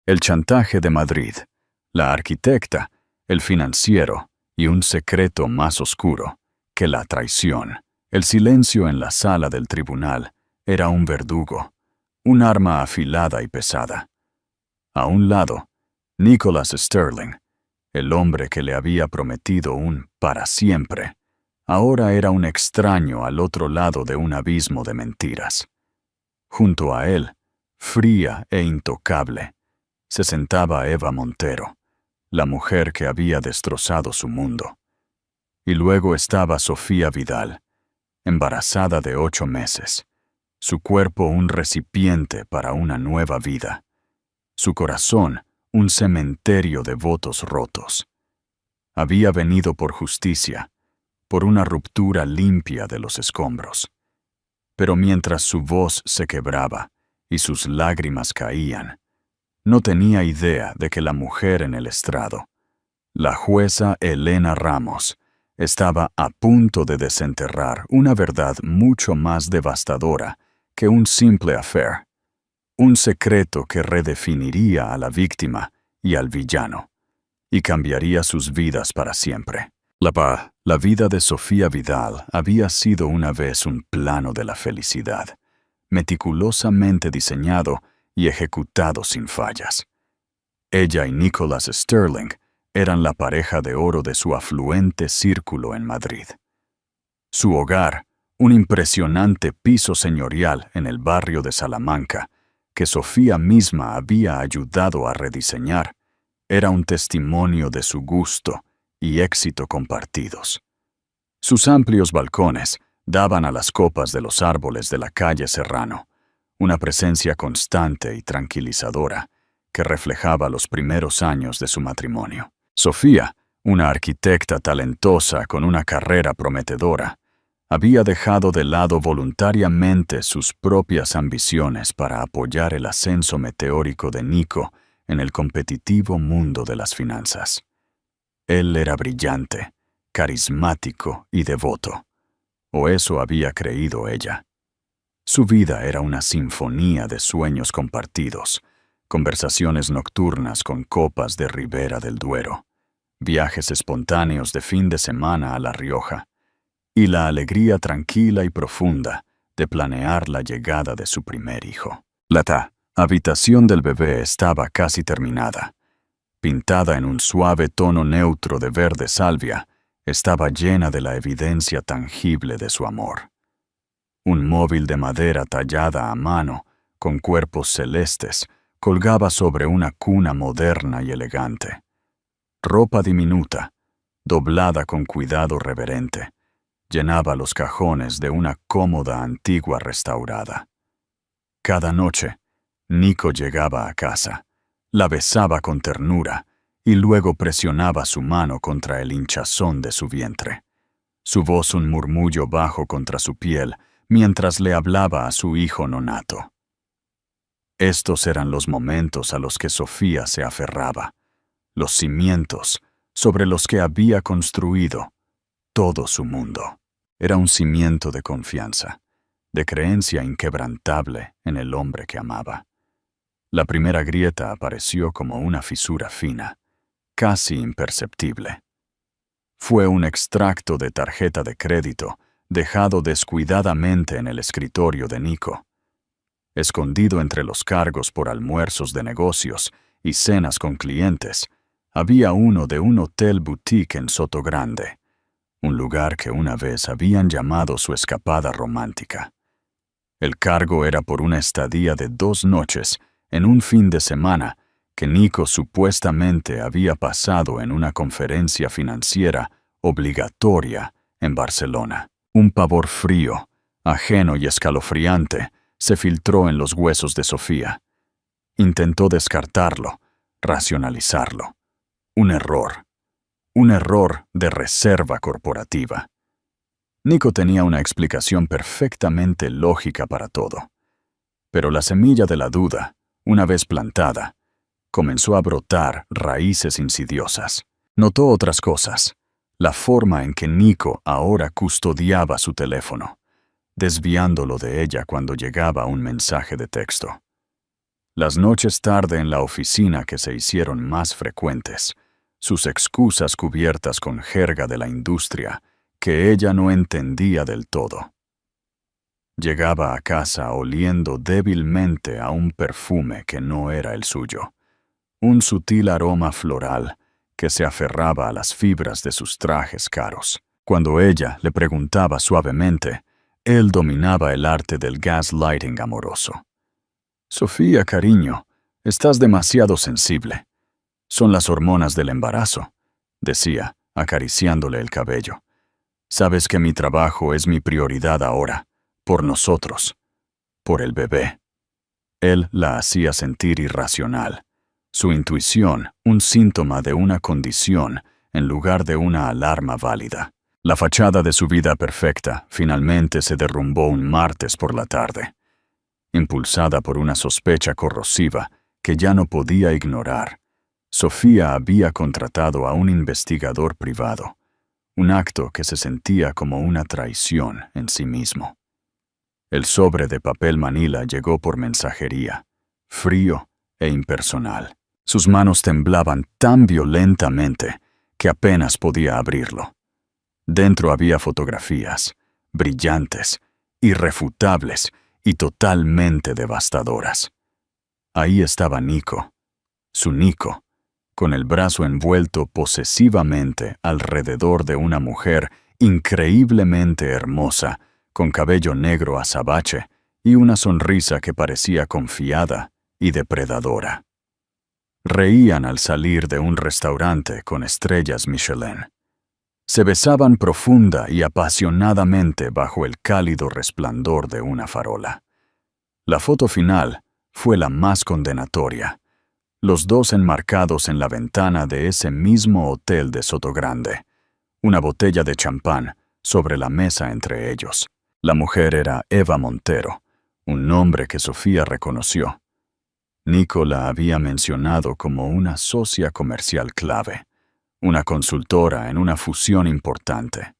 El chantaje de Madrid, la arquitecta, el financiero y un secreto más oscuro que la traición. El silencio en la sala del tribunal era un verdugo, un arma afilada y pesada. A un lado, Nicholas Sterling, el hombre que le había prometido un para siempre, ahora era un extraño al otro lado de un abismo de mentiras. Junto a él, fría e intocable, se sentaba Eva Montero, la mujer que había destrozado su mundo. Y luego estaba Sofía Vidal, embarazada de 8 meses, su cuerpo un recipiente para una nueva vida, su corazón un cementerio de votos rotos. Había venido por justicia, por una ruptura limpia de los escombros. Pero mientras su voz se quebraba y sus lágrimas caían, no tenía idea de que la mujer en el estrado, la jueza Elena Ramos, estaba a punto de desenterrar una verdad mucho más devastadora que un simple affair, un secreto que redefiniría a la víctima y al villano, y cambiaría sus vidas para siempre. La vida de Sofía Vidal había sido una vez un plano de la felicidad, meticulosamente diseñado y ejecutado sin fallas. Ella y Nicholas Sterling eran la pareja de oro de su afluente círculo en Madrid. Su hogar, un impresionante piso señorial en el barrio de Salamanca, que Sofía misma había ayudado a rediseñar, era un testimonio de su gusto y éxito compartidos. Sus amplios balcones daban a las copas de los árboles de la calle Serrano, una presencia constante y tranquilizadora que reflejaba los primeros años de su matrimonio. Sofía, una arquitecta talentosa con una carrera prometedora, había dejado de lado voluntariamente sus propias ambiciones para apoyar el ascenso meteórico de Nico en el competitivo mundo de las finanzas. Él era brillante, carismático y devoto, o eso había creído ella. Su vida era una sinfonía de sueños compartidos, conversaciones nocturnas con copas de Ribera del Duero, viajes espontáneos de fin de semana a La Rioja, y la alegría tranquila y profunda de planear la llegada de su primer hijo. La habitación del bebé estaba casi terminada. Pintada en un suave tono neutro de verde salvia, estaba llena de la evidencia tangible de su amor. Un móvil de madera tallada a mano, con cuerpos celestes, colgaba sobre una cuna moderna y elegante. Ropa diminuta, doblada con cuidado reverente, llenaba los cajones de una cómoda antigua restaurada. Cada noche, Nico llegaba a casa, la besaba con ternura y luego presionaba su mano contra el hinchazón de su vientre. Su voz un murmullo bajo contra su piel mientras le hablaba a su hijo nonato. Estos eran los momentos a los que Sofía se aferraba, los cimientos sobre los que había construido todo su mundo. Era un cimiento de confianza, de creencia inquebrantable en el hombre que amaba. La primera grieta apareció como una fisura fina, casi imperceptible. Fue un extracto de tarjeta de crédito dejado descuidadamente en el escritorio de Nico. Escondido entre los cargos por almuerzos de negocios y cenas con clientes, había uno de un hotel boutique en Sotogrande, un lugar que una vez habían llamado su escapada romántica. El cargo era por una estadía de 2 noches en un fin de semana que Nico supuestamente había pasado en una conferencia financiera obligatoria en Barcelona. Un pavor frío, ajeno y escalofriante, se filtró en los huesos de Sofía. Intentó descartarlo, racionalizarlo. Un error de reserva corporativa. Nico tenía una explicación perfectamente lógica para todo. Pero la semilla de la duda, una vez plantada, comenzó a brotar raíces insidiosas. Notó otras cosas, la forma en que Nico ahora custodiaba su teléfono, desviándolo de ella cuando llegaba un mensaje de texto. Las noches tarde en la oficina que se hicieron más frecuentes, sus excusas cubiertas con jerga de la industria que ella no entendía del todo. Llegaba a casa oliendo débilmente a un perfume que no era el suyo, un sutil aroma floral que se aferraba a las fibras de sus trajes caros. Cuando ella le preguntaba suavemente, él dominaba el arte del gaslighting amoroso. «Sofía, cariño, estás demasiado sensible. Son las hormonas del embarazo», decía, acariciándole el cabello. «Sabes que mi trabajo es mi prioridad ahora, por nosotros, por el bebé». Él la hacía sentir irracional. Su intuición, un síntoma de una condición en lugar de una alarma válida. La fachada de su vida perfecta finalmente se derrumbó un martes por la tarde, impulsada por una sospecha corrosiva que ya no podía ignorar. Sofía había contratado a un investigador privado, un acto que se sentía como una traición en sí mismo. El sobre de papel manila llegó por mensajería, frío e impersonal. Sus manos temblaban tan violentamente que apenas podía abrirlo. Dentro había fotografías, brillantes, irrefutables y totalmente devastadoras. Ahí estaba Nico, su Nico, con el brazo envuelto posesivamente alrededor de una mujer increíblemente hermosa, con cabello negro azabache y una sonrisa que parecía confiada y depredadora. Reían al salir de un restaurante con estrellas Michelin. Se besaban profunda y apasionadamente bajo el cálido resplandor de una farola. La foto final fue la más condenatoria. Los dos enmarcados en la ventana de ese mismo hotel de Sotogrande. Una botella de champán sobre la mesa entre ellos. La mujer era Eva Montero, un nombre que Sofía reconoció. Nico la había mencionado como una socia comercial clave, una consultora en una fusión importante.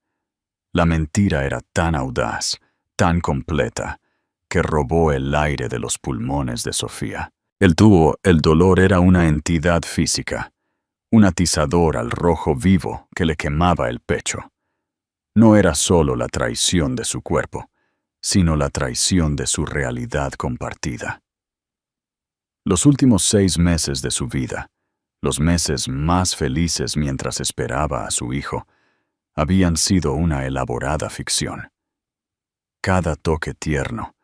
La mentira era tan audaz, tan completa, que robó el aire de los pulmones de Sofía. El dolor era una entidad física, un atizador al rojo vivo que le quemaba el pecho. No era solo la traición de su cuerpo, sino la traición de su realidad compartida. Los últimos 6 meses de su vida, los meses más felices mientras esperaba a su hijo, habían sido una elaborada ficción. Cada toque tierno,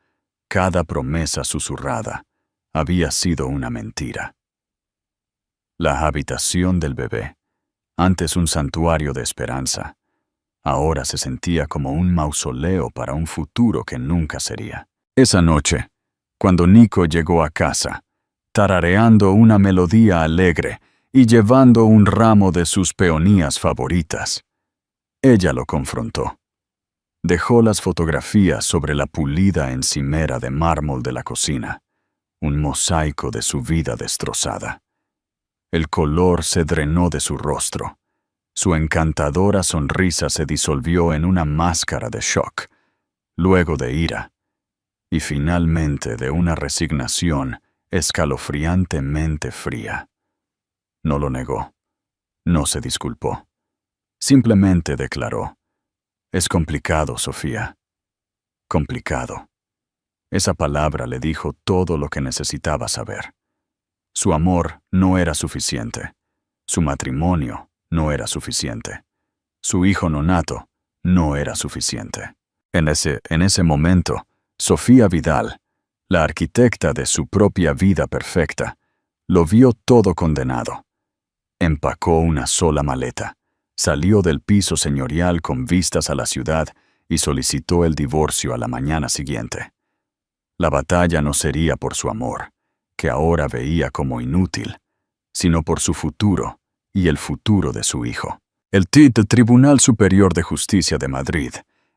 cada promesa susurrada, había sido una mentira. La habitación del bebé, antes un santuario de esperanza, ahora se sentía como un mausoleo para un futuro que nunca sería. Esa noche, cuando Nico llegó a casa, tarareando una melodía alegre y llevando un ramo de sus peonías favoritas, ella lo confrontó. Dejó las fotografías sobre la pulida encimera de mármol de la cocina, un mosaico de su vida destrozada. El color se drenó de su rostro. Su encantadora sonrisa se disolvió en una máscara de shock, luego de ira, y finalmente de una resignación escalofriantemente fría. No lo negó, no se disculpó. Simplemente declaró: «Es complicado, Sofía. Complicado». Esa palabra le dijo todo lo que necesitaba saber. Su amor no era suficiente. Su matrimonio no era suficiente. Su hijo nonato no era suficiente. En ese momento, Sofía Vidal, la arquitecta de su propia vida perfecta, lo vio todo condenado. Empacó una sola maleta, salió del piso señorial con vistas a la ciudad y solicitó el divorcio a la mañana siguiente. La batalla no sería por su amor, que ahora veía como inútil, sino por su futuro y el futuro de su hijo. El Tribunal Superior de Justicia de Madrid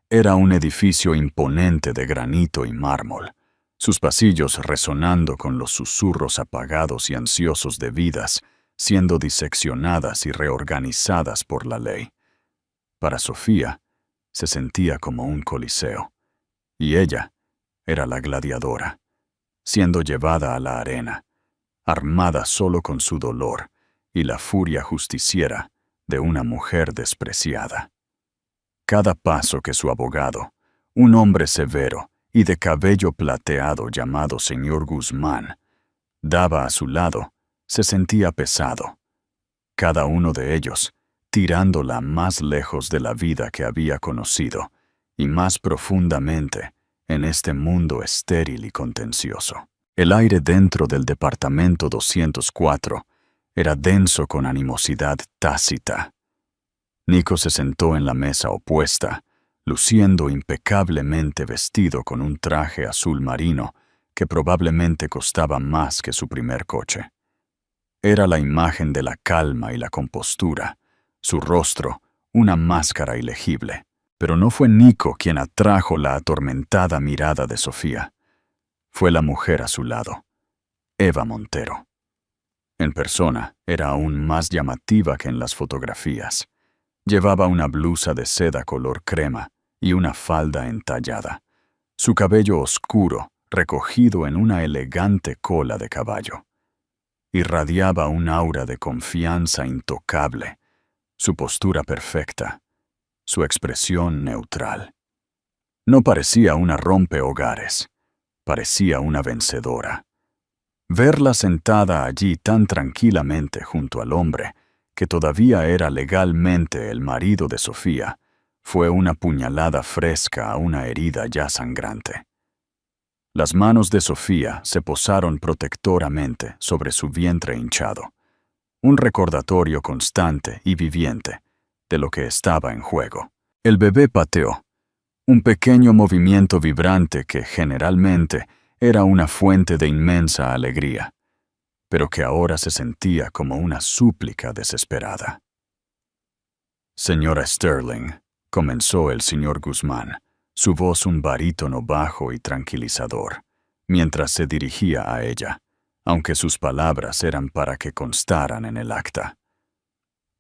era un edificio imponente de granito y mármol, sus pasillos resonando con los susurros apagados y ansiosos de vidas siendo diseccionadas y reorganizadas por la ley. Para Sofía, se sentía como un coliseo, y ella era la gladiadora, siendo llevada a la arena, armada solo con su dolor y la furia justiciera de una mujer despreciada. Cada paso que su abogado, un hombre severo y de cabello plateado llamado señor Guzmán, daba a su lado, se sentía pesado. Cada uno de ellos, tirándola más lejos de la vida que había conocido y más profundamente en este mundo estéril y contencioso. El aire dentro del departamento 204 era denso con animosidad tácita. Nico se sentó en la mesa opuesta, luciendo impecablemente vestido con un traje azul marino que probablemente costaba más que su primer coche. Era la imagen de la calma y la compostura, su rostro una máscara ilegible. Pero no fue Nico quien atrajo la atormentada mirada de Sofía. Fue la mujer a su lado, Eva Montero. En persona era aún más llamativa que en las fotografías. Llevaba una blusa de seda color crema y una falda entallada. Su cabello oscuro, recogido en una elegante cola de caballo. Irradiaba un aura de confianza intocable, su postura perfecta, su expresión neutral. No parecía una rompehogares, parecía una vencedora. Verla sentada allí tan tranquilamente junto al hombre, que todavía era legalmente el marido de Sofía, fue una puñalada fresca a una herida ya sangrante. Las manos de Sofía se posaron protectoramente sobre su vientre hinchado, un recordatorio constante y viviente de lo que estaba en juego. El bebé pateó, un pequeño movimiento vibrante que generalmente era una fuente de inmensa alegría, pero que ahora se sentía como una súplica desesperada. Señora Sterling, comenzó el señor Guzmán, su voz un barítono bajo y tranquilizador, mientras se dirigía a ella, aunque sus palabras eran para que constaran en el acta.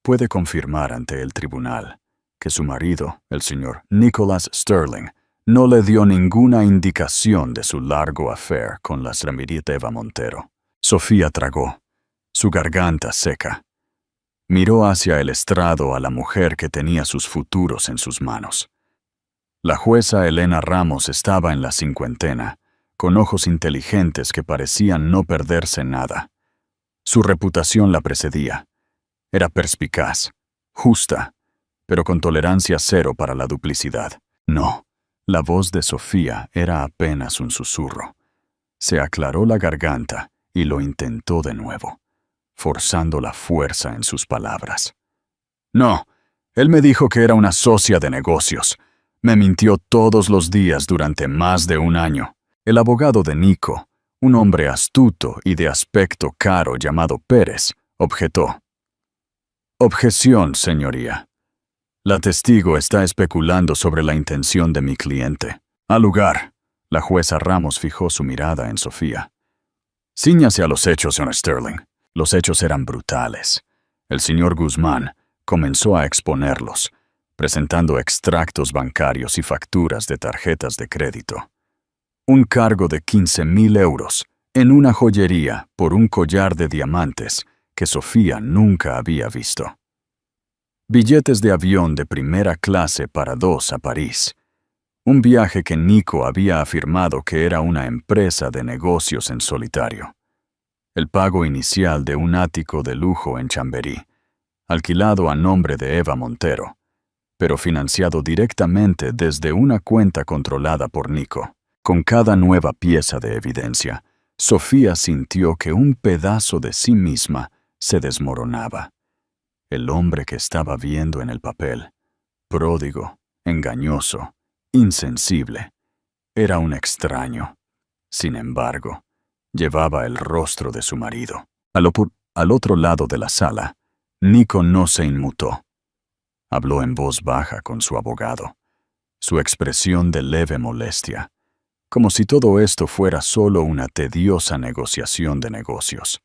Puede confirmar ante el tribunal que su marido, el señor Nicholas Sterling, no le dio ninguna indicación de su largo affair con la señorita Eva Montero. Sofía tragó, su garganta seca. Miró hacia el estrado a la mujer que tenía sus futuros en sus manos. La jueza Elena Ramos estaba en la cincuentena, con ojos inteligentes que parecían no perderse nada. Su reputación la precedía. Era perspicaz, justa, pero con tolerancia cero para la duplicidad. No, la voz de Sofía era apenas un susurro. Se aclaró la garganta y lo intentó de nuevo, forzando la fuerza en sus palabras. No, él me dijo que era una socia de negocios. Me mintió todos los días durante más de un año. El abogado de Nico, un hombre astuto y de aspecto caro llamado Pérez, objetó. Objeción, señoría. La testigo está especulando sobre la intención de mi cliente. Al lugar, la jueza Ramos fijó su mirada en Sofía. Cíñase a los hechos, señor Sterling. Los hechos eran brutales. El señor Guzmán comenzó a exponerlos, presentando extractos bancarios y facturas de tarjetas de crédito. Un cargo de 15,000 euros en una joyería por un collar de diamantes que Sofía nunca había visto. Billetes de avión de primera clase para dos a París. Un viaje que Nico había afirmado que era una empresa de negocios en solitario. El pago inicial de un ático de lujo en Chamberí, alquilado a nombre de Eva Montero, pero financiado directamente desde una cuenta controlada por Nico. Con cada nueva pieza de evidencia, Sofía sintió que un pedazo de sí misma se desmoronaba. El hombre que estaba viendo en el papel, pródigo, engañoso, insensible, era un extraño. Sin embargo, llevaba el rostro de su marido. Al otro lado de la sala, Nico no se inmutó. Habló en voz baja con su abogado, su expresión de leve molestia, como si todo esto fuera solo una tediosa negociación de negocios.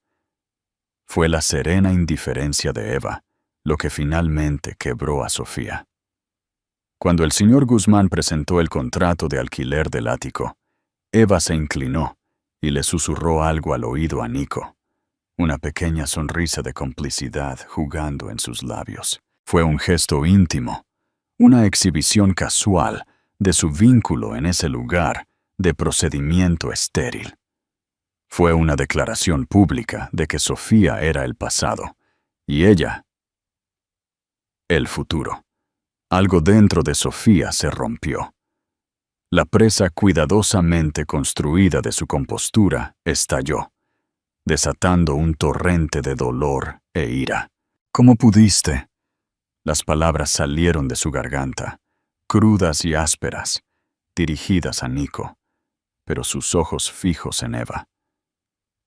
Fue la serena indiferencia de Eva lo que finalmente quebró a Sofía. Cuando el señor Guzmán presentó el contrato de alquiler del ático, Eva se inclinó y le susurró algo al oído a Nico. una pequeña sonrisa de complicidad jugando en sus labios. Fue un gesto íntimo, una exhibición casual de su vínculo en ese lugar de procedimiento estéril. Fue una declaración pública de que Sofía era el pasado y ella el futuro. Algo dentro de Sofía se rompió. La presa cuidadosamente construida de su compostura estalló, desatando un torrente de dolor e ira. ¿Cómo pudiste? Las palabras salieron de su garganta, crudas y ásperas, dirigidas a Nico, pero sus ojos fijos en Eva.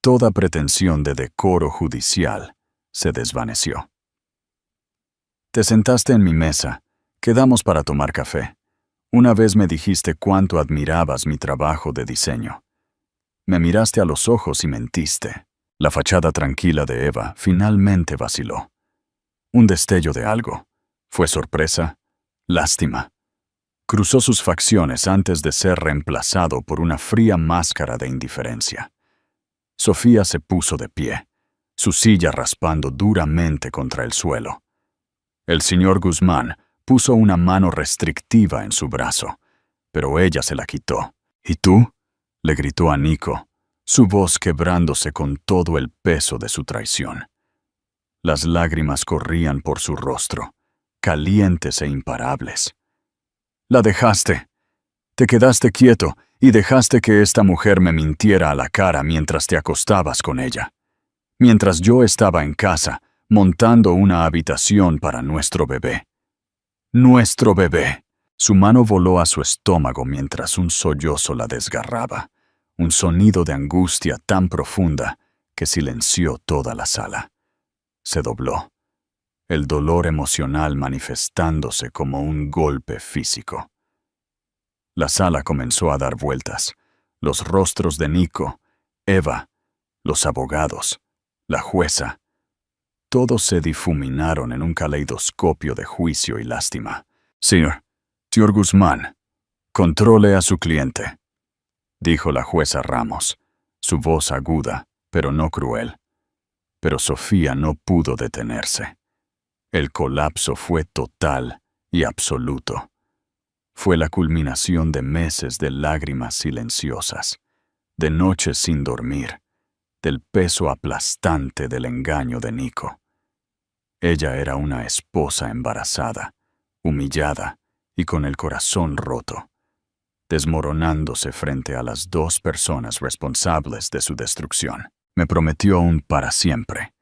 Toda pretensión de decoro judicial se desvaneció. Te sentaste en mi mesa, quedamos para tomar café. Una vez me dijiste cuánto admirabas mi trabajo de diseño. Me miraste a los ojos y mentiste. La fachada tranquila de Eva finalmente vaciló. Un destello de algo. ¿Fue sorpresa? Lástima. Cruzó sus facciones antes de ser reemplazado por una fría máscara de indiferencia. Sofía se puso de pie, su silla raspando duramente contra el suelo. El señor Guzmán puso una mano restrictiva en su brazo, pero ella se la quitó. ¿Y tú? Le gritó a Nico, su voz quebrándose con todo el peso de su traición. Las lágrimas corrían por su rostro, calientes e imparables. La dejaste. Te quedaste quieto y dejaste que esta mujer me mintiera a la cara mientras te acostabas con ella. Mientras yo estaba en casa, montando una habitación para nuestro bebé. ¡Nuestro bebé! Su mano voló a su estómago mientras un sollozo la desgarraba, un sonido de angustia tan profunda que silenció toda la sala. Se dobló, el dolor emocional manifestándose como un golpe físico. La sala comenzó a dar vueltas. Los rostros de Nico, Eva, los abogados, la jueza, todos se difuminaron en un caleidoscopio de juicio y lástima. Señor Guzmán, controle a su cliente, dijo la jueza Ramos, su voz aguda, pero no cruel. Pero Sofía no pudo detenerse. El colapso fue total y absoluto. Fue la culminación de meses de lágrimas silenciosas, de noches sin dormir, del peso aplastante del engaño de Nico. Ella era una esposa embarazada, humillada y con el corazón roto, desmoronándose frente a las dos personas responsables de su destrucción. Me prometió un para siempre.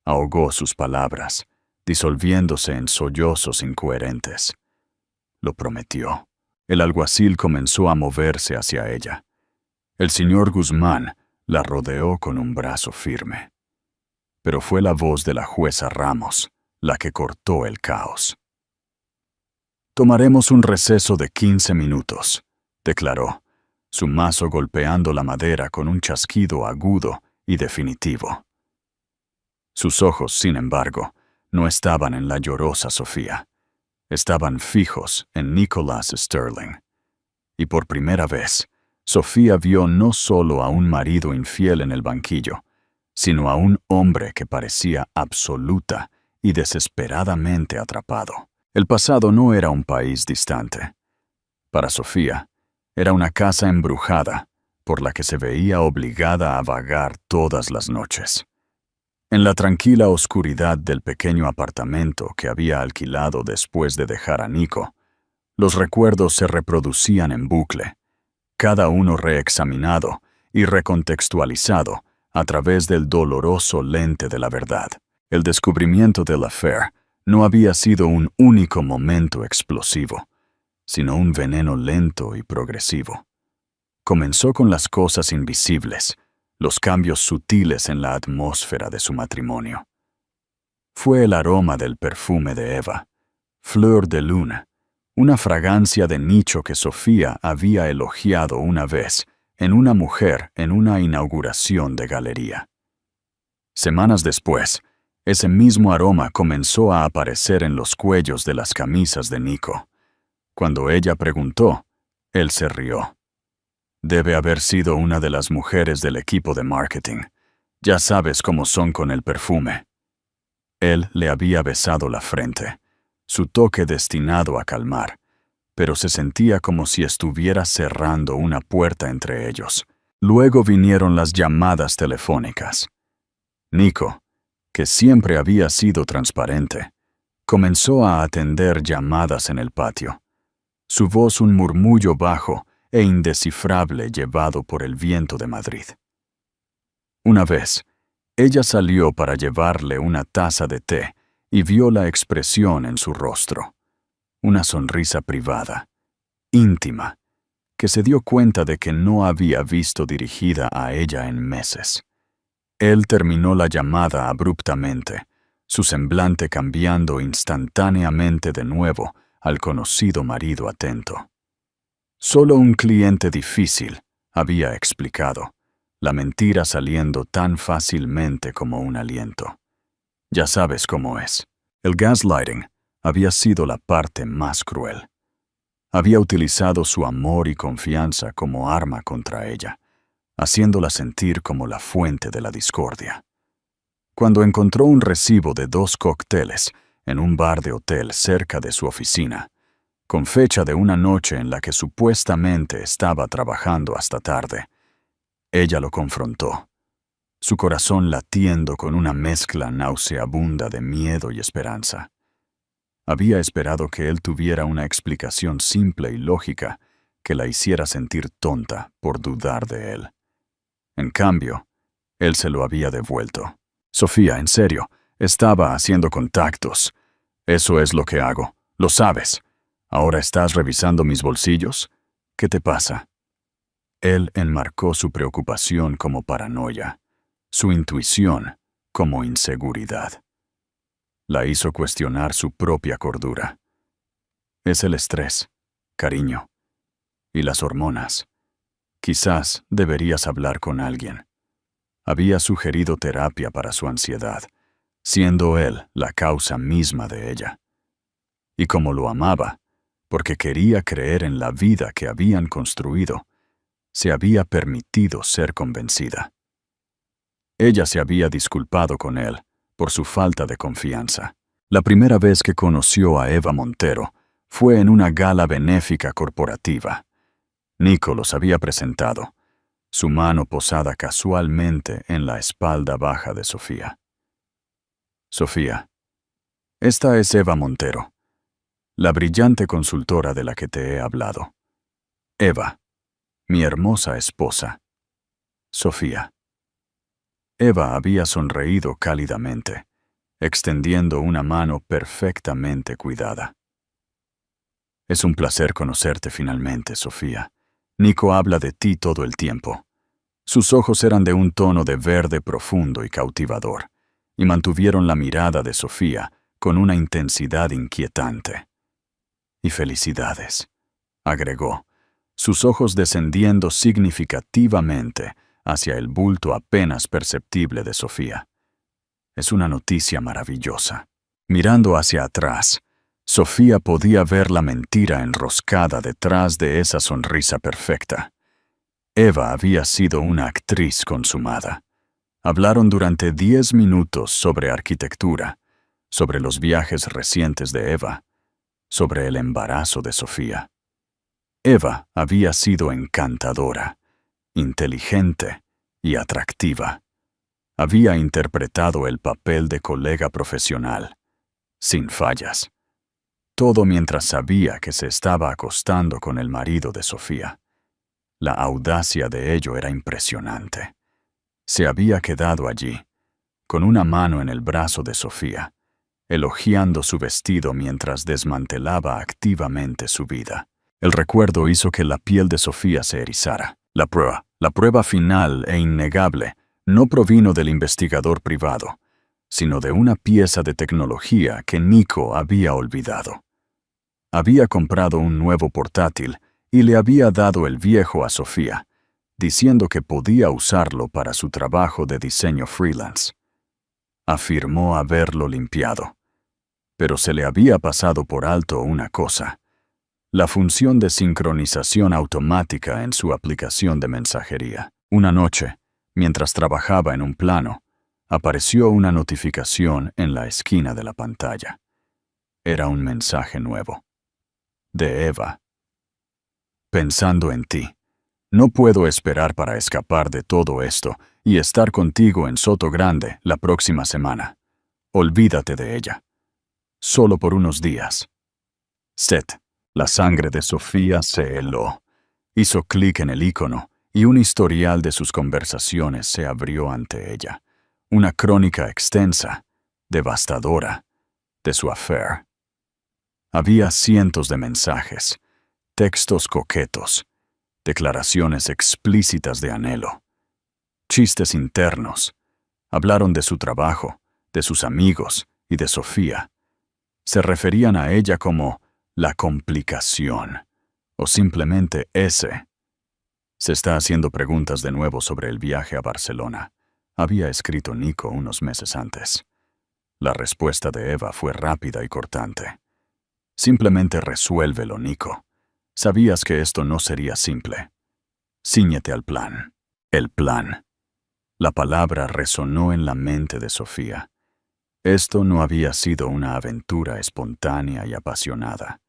Ahogó sus palabras, disolviéndose en sollozos incoherentes. Lo prometió. El alguacil comenzó a moverse hacia ella. El señor Guzmán la rodeó con un brazo firme. Pero fue la voz de la jueza Ramos la que cortó el caos. Tomaremos un receso de 15 minutos, declaró, su mazo golpeando la madera con un chasquido agudo y definitivo. Sus ojos, sin embargo, no estaban en la llorosa Sofía. Estaban fijos en Nicholas Sterling. Y por primera vez, Sofía vio no solo a un marido infiel en el banquillo, sino a un hombre que parecía absoluta y desesperadamente atrapado. El pasado no era un país distante. Para Sofía, era una casa embrujada por la que se veía obligada a vagar todas las noches. En la tranquila oscuridad del pequeño apartamento que había alquilado después de dejar a Nico, los recuerdos se reproducían en bucle, cada uno reexaminado y recontextualizado a través del doloroso lente de la verdad. El descubrimiento del affair no había sido un único momento explosivo, sino un veneno lento y progresivo. Comenzó con las cosas invisibles, los cambios sutiles en la atmósfera de su matrimonio. Fue el aroma del perfume de Eva, Fleur de Lune, una fragancia de nicho que Sofía había elogiado una vez en una mujer en una inauguración de galería. Semanas después, ese mismo aroma comenzó a aparecer en los cuellos de las camisas de Nico. Cuando ella preguntó, él se rió. Debe haber sido una de las mujeres del equipo de marketing. Ya sabes cómo son con el perfume. Él le había besado la frente, su toque destinado a calmar, pero se sentía como si estuviera cerrando una puerta entre ellos. Luego vinieron las llamadas telefónicas. Nico, que siempre había sido transparente, comenzó a atender llamadas en el patio. Su voz un murmullo bajo e indescifrable llevado por el viento de Madrid. Una vez, ella salió para llevarle una taza de té y vio la expresión en su rostro. Una sonrisa privada, íntima, que se dio cuenta de que no había visto dirigida a ella en meses. Él terminó la llamada abruptamente, su semblante cambiando instantáneamente de nuevo al conocido marido atento. Solo un cliente difícil, había explicado, la mentira saliendo tan fácilmente como un aliento. Ya sabes cómo es. El gaslighting había sido la parte más cruel. Había utilizado su amor y confianza como arma contra ella, haciéndola sentir como la fuente de la discordia. Cuando encontró un recibo de 2 cócteles en un bar de hotel cerca de su oficina, con fecha de una noche en la que supuestamente estaba trabajando hasta tarde, ella lo confrontó, su corazón latiendo con una mezcla nauseabunda de miedo y esperanza. Había esperado que él tuviera una explicación simple y lógica que la hiciera sentir tonta por dudar de él. En cambio, él se lo había devuelto. Sofía, en serio, estaba haciendo contactos. Eso es lo que hago, lo sabes. ¿Ahora estás revisando mis bolsillos? ¿Qué te pasa? Él enmarcó su preocupación como paranoia, su intuición como inseguridad. La hizo cuestionar su propia cordura. Es el estrés, cariño, y las hormonas. Quizás deberías hablar con alguien. Había sugerido terapia para su ansiedad, siendo él la causa misma de ella. Y como lo amaba, porque quería creer en la vida que habían construido, se había permitido ser convencida. Ella se había disculpado con él por su falta de confianza. La primera vez que conoció a Eva Montero fue en una gala benéfica corporativa. Nico los había presentado, su mano posada casualmente en la espalda baja de Sofía. Sofía, esta es Eva Montero, la brillante consultora de la que te he hablado. Eva, mi hermosa esposa. Sofía. Eva había sonreído cálidamente, extendiendo una mano perfectamente cuidada. Es un placer conocerte finalmente, Sofía. Nico habla de ti todo el tiempo. Sus ojos eran de un tono de verde profundo y cautivador, y mantuvieron la mirada de Sofía con una intensidad inquietante. Y felicidades, agregó, sus ojos descendiendo significativamente hacia el bulto apenas perceptible de Sofía. Es una noticia maravillosa. Mirando hacia atrás, Sofía podía ver la mentira enroscada detrás de esa sonrisa perfecta. Eva había sido una actriz consumada. Hablaron durante 10 minutos sobre arquitectura, sobre los viajes recientes de Eva, sobre el embarazo de Sofía. Eva había sido encantadora, inteligente y atractiva. Había interpretado el papel de colega profesional, sin fallas. Todo mientras sabía que se estaba acostando con el marido de Sofía. La audacia de ello era impresionante. Se había quedado allí, con una mano en el brazo de Sofía, elogiando su vestido mientras desmantelaba activamente su vida. El recuerdo hizo que la piel de Sofía se erizara. La prueba final e innegable, no provino del investigador privado, sino de una pieza de tecnología que Nico había olvidado. Había comprado un nuevo portátil y le había dado el viejo a Sofía, diciendo que podía usarlo para su trabajo de diseño freelance. Afirmó haberlo limpiado, pero se le había pasado por alto una cosa: la función de sincronización automática en su aplicación de mensajería. Una noche, Mientras trabajaba en un plano, apareció una notificación en la esquina de la pantalla. Era un mensaje nuevo. De Eva. Pensando en ti. No puedo esperar para escapar de todo esto y estar contigo en Soto Grande la próxima semana. Olvídate de ella. Solo por unos días. Seth. La sangre de Sofía se heló. Hizo clic en el icono y un historial de sus conversaciones se abrió ante ella. Una crónica extensa, devastadora, de su affair. Había cientos de mensajes, textos coquetos, declaraciones explícitas de anhelo, chistes internos. Hablaron de su trabajo, de sus amigos y de Sofía. Se referían a ella como la complicación, o simplemente ese. Se está haciendo preguntas de nuevo sobre el viaje a Barcelona. Había escrito Nico unos meses antes. La respuesta de Eva fue rápida y cortante. Simplemente resuélvelo, Nico. Sabías que esto no sería simple. Cíñete al plan. El plan. La palabra resonó en la mente de Sofía. Esto no había sido una aventura espontánea y apasionada.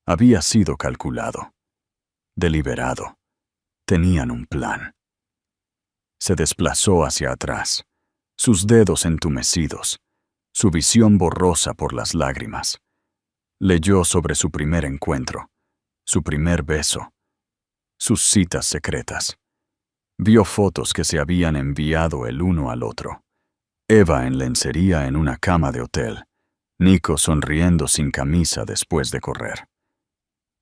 Había sido calculado, deliberado. Tenían un plan. Se desplazó hacia atrás, sus dedos entumecidos, su visión borrosa por las lágrimas. Leyó sobre su primer encuentro, su primer beso, sus citas secretas. Vio fotos que se habían enviado el uno al otro. Eva en lencería en una cama de hotel, Nico sonriendo sin camisa después de correr.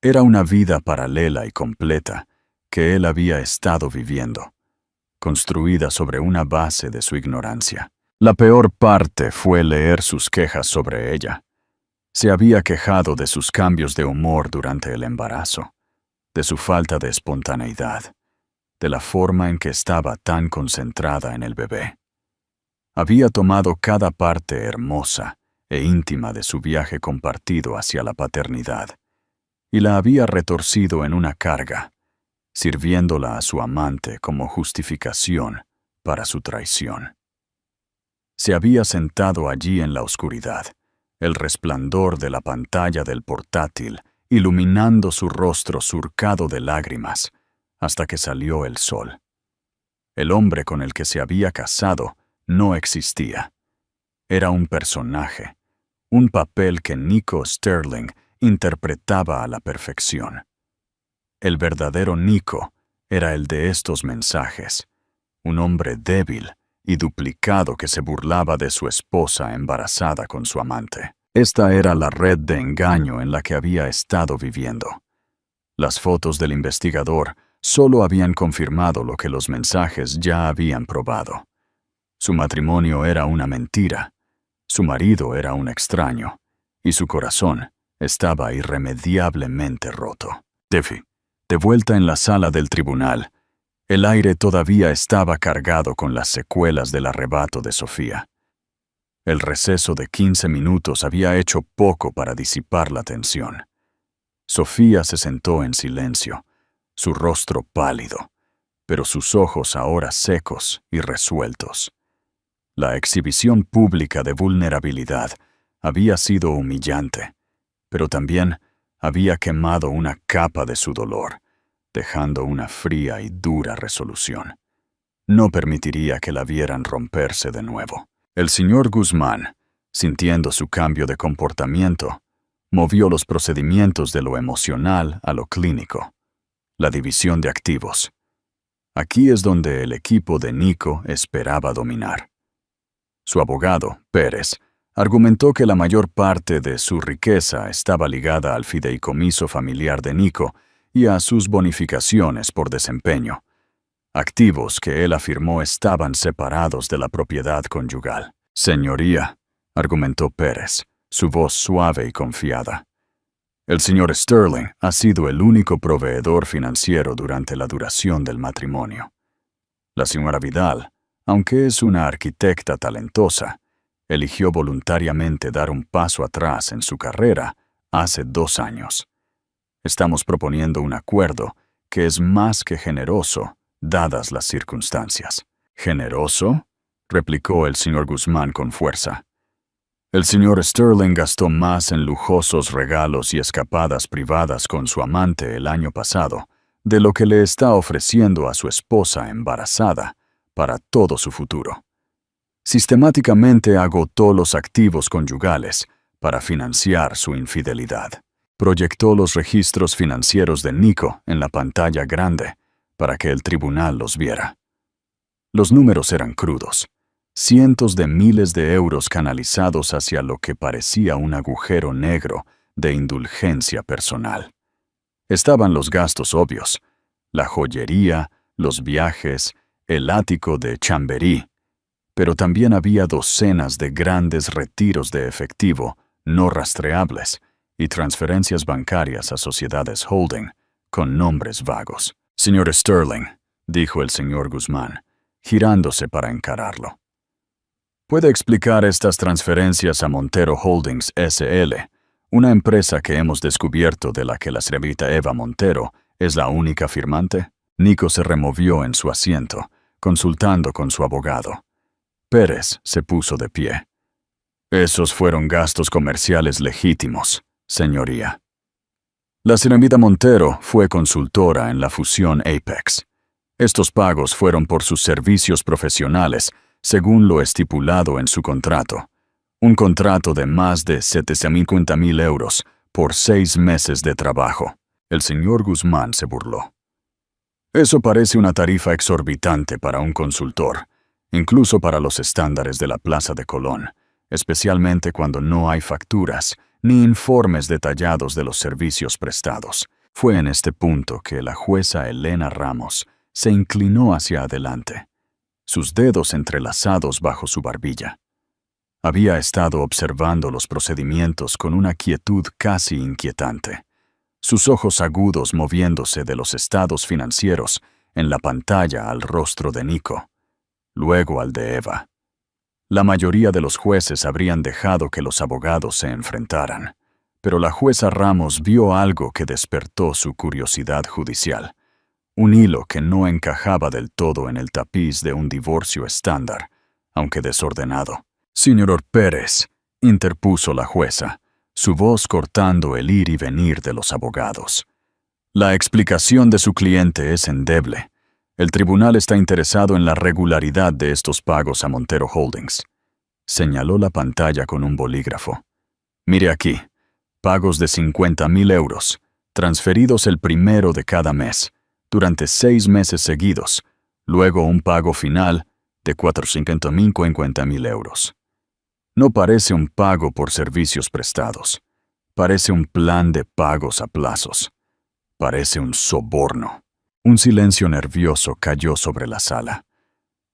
Era una vida paralela y completa que él había estado viviendo, construida sobre una base de su ignorancia. La peor parte fue leer sus quejas sobre ella. Se había quejado de sus cambios de humor durante el embarazo, de su falta de espontaneidad, de la forma en que estaba tan concentrada en el bebé. Había tomado cada parte hermosa e íntima de su viaje compartido hacia la paternidad y la había retorcido en una carga, sirviéndola a su amante como justificación para su traición. Se había sentado allí en la oscuridad, el resplandor de la pantalla del portátil iluminando su rostro surcado de lágrimas, hasta que salió el sol. El hombre con el que se había casado no existía. Era un personaje, un papel que Nico Sterling interpretaba a la perfección. El verdadero Nico era el de estos mensajes, un hombre débil y duplicado que se burlaba de su esposa embarazada con su amante. Esta era la red de engaño en la que había estado viviendo. Las fotos del investigador solo habían confirmado lo que los mensajes ya habían probado. Su matrimonio era una mentira, su marido era un extraño, y su corazón estaba irremediablemente roto. De vuelta en la sala del tribunal, el aire todavía estaba cargado con las secuelas del arrebato de Sofía. El receso de 15 minutos había hecho poco para disipar la tensión. Sofía se sentó en silencio, su rostro pálido, pero sus ojos ahora secos y resueltos. La exhibición pública de vulnerabilidad había sido humillante, pero también había quemado una capa de su dolor, dejando una fría y dura resolución. No permitiría que la vieran romperse de nuevo. El señor Guzmán, sintiendo su cambio de comportamiento, movió los procedimientos de lo emocional a lo clínico, la división de activos. Aquí es donde el equipo de Nico esperaba dominar. Su abogado, Pérez, argumentó que la mayor parte de su riqueza estaba ligada al fideicomiso familiar de Nico y a sus bonificaciones por desempeño, activos que él afirmó estaban separados de la propiedad conyugal. Señoría, argumentó Pérez, su voz suave y confiada. El señor Sterling ha sido el único proveedor financiero durante la duración del matrimonio. La señora Vidal, aunque es una arquitecta talentosa, eligió voluntariamente dar un paso atrás en su carrera hace 2 años. Estamos proponiendo un acuerdo que es más que generoso, dadas las circunstancias. ¿Generoso?, replicó el señor Guzmán con fuerza. El señor Sterling gastó más en lujosos regalos y escapadas privadas con su amante el año pasado de lo que le está ofreciendo a su esposa embarazada para todo su futuro. Sistemáticamente agotó los activos conyugales para financiar su infidelidad. Proyectó los registros financieros de Nico en la pantalla grande para que el tribunal los viera. Los números eran crudos. Cientos de miles de euros canalizados hacia lo que parecía un agujero negro de indulgencia personal. Estaban los gastos obvios, la joyería, los viajes, el ático de Chamberí, pero también había docenas de grandes retiros de efectivo no rastreables y transferencias bancarias a sociedades holding con nombres vagos. «Señor Sterling», dijo el señor Guzmán, girándose para encararlo. «¿Puede explicar estas transferencias a Montero Holdings S.L., una empresa que hemos descubierto de la que la señorita Eva Montero es la única firmante?» Nico se removió en su asiento, consultando con su abogado. Pérez se puso de pie. «Esos fueron gastos comerciales legítimos, señoría. La señorita Montero fue consultora en la fusión Apex. Estos pagos fueron por sus servicios profesionales, según lo estipulado en su contrato. Un contrato de más de 750.000 euros por 6 meses de trabajo». El señor Guzmán se burló. «Eso parece una tarifa exorbitante para un consultor, incluso para los estándares de la Plaza de Colón, especialmente cuando no hay facturas ni informes detallados de los servicios prestados». Fue en este punto que la jueza Elena Ramos se inclinó hacia adelante, sus dedos entrelazados bajo su barbilla. Había estado observando los procedimientos con una quietud casi inquietante, sus ojos agudos moviéndose de los estados financieros en la pantalla al rostro de Nico, luego al de Eva. La mayoría de los jueces habrían dejado que los abogados se enfrentaran, pero la jueza Ramos vio algo que despertó su curiosidad judicial, un hilo que no encajaba del todo en el tapiz de un divorcio estándar, aunque desordenado. «Señor Pérez», interpuso la jueza, su voz cortando el ir y venir de los abogados. «La explicación de su cliente es endeble. El tribunal está interesado en la regularidad de estos pagos a Montero Holdings». Señaló la pantalla con un bolígrafo. «Mire aquí, pagos de 50.000 euros, transferidos el primero de cada mes, durante 6 meses seguidos, luego un pago final de 450.000 euros. No parece un pago por servicios prestados, parece un plan de pagos a plazos, parece un soborno». Un silencio nervioso cayó sobre la sala.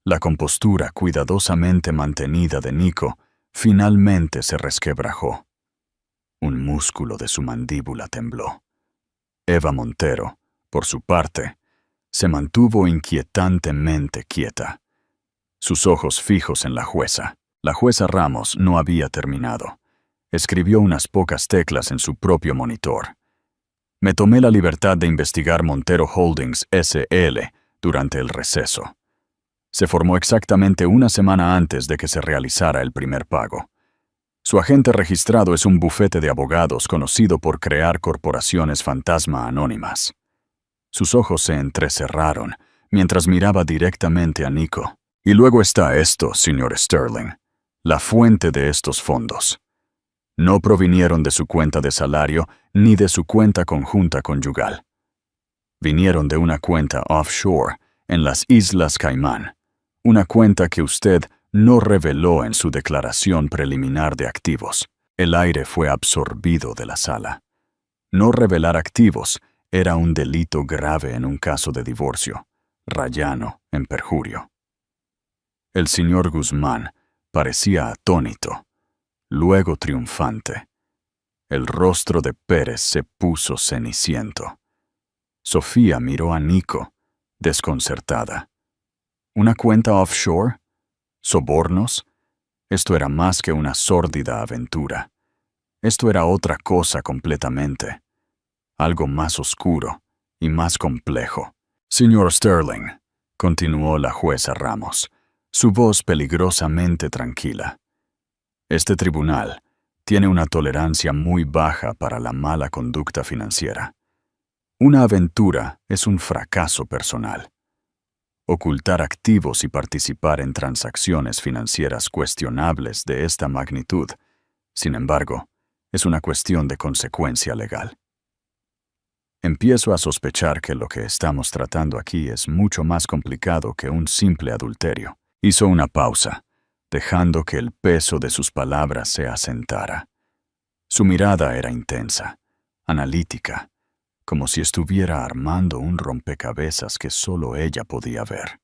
La compostura cuidadosamente mantenida de Nico finalmente se resquebrajó. Un músculo de su mandíbula tembló. Eva Montero, por su parte, se mantuvo inquietantemente quieta, sus ojos fijos en la jueza. La jueza Ramos no había terminado. Escribió unas pocas teclas en su propio monitor. «Me tomé la libertad de investigar Montero Holdings S.L. durante el receso. Se formó exactamente una semana antes de que se realizara el primer pago. Su agente registrado es un bufete de abogados conocido por crear corporaciones fantasma anónimas». Sus ojos se entrecerraron mientras miraba directamente a Nico. «Y luego está esto, señor Sterling, la fuente de estos fondos. No provinieron de su cuenta de salario ni de su cuenta conjunta conyugal. Vinieron de una cuenta offshore en las Islas Caimán, una cuenta que usted no reveló en su declaración preliminar de activos». El aire fue absorbido de la sala. No revelar activos era un delito grave en un caso de divorcio, rayano en perjurio. El señor Guzmán parecía atónito, luego triunfante. El rostro de Pérez se puso ceniciento. Sofía miró a Nico, desconcertada. ¿Una cuenta offshore? ¿Sobornos? Esto era más que una sórdida aventura. Esto era otra cosa completamente. Algo más oscuro y más complejo. «Señor Sterling», continuó la jueza Ramos, su voz peligrosamente tranquila. Este tribunal tiene una tolerancia muy baja para la mala conducta financiera. Una aventura es un fracaso personal. Ocultar activos y participar en transacciones financieras cuestionables de esta magnitud, sin embargo, es una cuestión de consecuencia legal. Empiezo a sospechar que lo que estamos tratando aquí es mucho más complicado que un simple adulterio. Hizo una pausa, dejando que el peso de sus palabras se asentara. Su mirada era intensa, analítica, como si estuviera armando un rompecabezas que solo ella podía ver.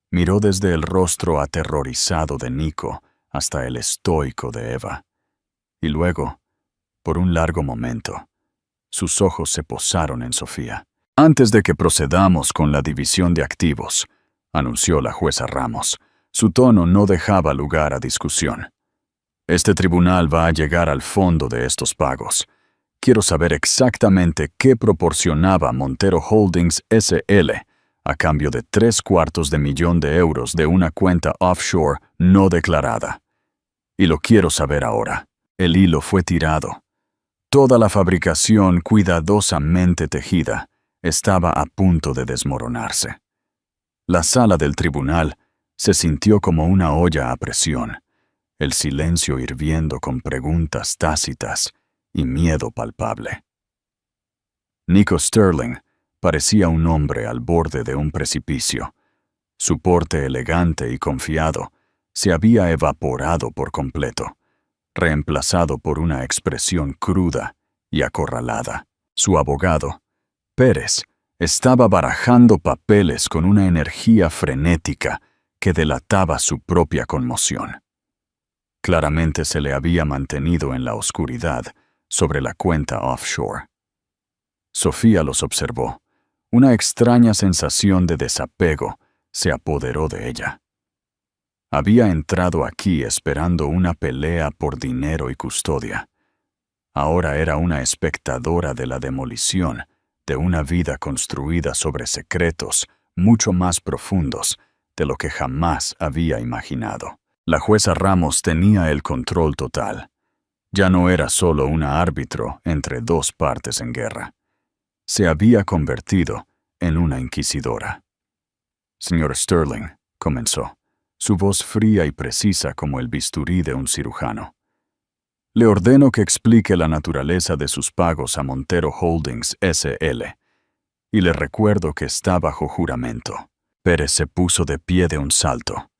Miró desde el rostro aterrorizado de Nico hasta el estoico de Eva, y luego, por un largo momento, sus ojos se posaron en Sofía. «Antes de que procedamos con la división de activos», anunció la jueza Ramos. Su tono no dejaba lugar a discusión. «Este tribunal va a llegar al fondo de estos pagos. Quiero saber exactamente qué proporcionaba Montero Holdings S.L. a cambio de 3/4 de euros de una cuenta offshore no declarada. Y lo quiero saber ahora». El hilo fue tirado. Toda la fabricación cuidadosamente tejida estaba a punto de desmoronarse. La sala del tribunal se sintió como una olla a presión, el silencio hirviendo con preguntas tácitas y miedo palpable. Nico Sterling parecía un hombre al borde de un precipicio. Su porte elegante y confiado se había evaporado por completo, reemplazado por una expresión cruda y acorralada. Su abogado, Pérez, estaba barajando papeles con una energía frenética que delataba su propia conmoción. Claramente se le había mantenido en la oscuridad sobre la cuenta offshore. Sofía los observó. Una extraña sensación de desapego se apoderó de ella. Había entrado aquí esperando una pelea por dinero y custodia. Ahora era una espectadora de la demolición de una vida construida sobre secretos mucho más profundos de lo que jamás había imaginado. La jueza Ramos tenía el control total. Ya no era solo un árbitro entre dos partes en guerra. Se había convertido en una inquisidora. «Señor Sterling», comenzó, su voz fría y precisa como el bisturí de un cirujano. «Le ordeno que explique la naturaleza de sus pagos a Montero Holdings S.L. Y le recuerdo que está bajo juramento». Pérez se puso de pie de un salto.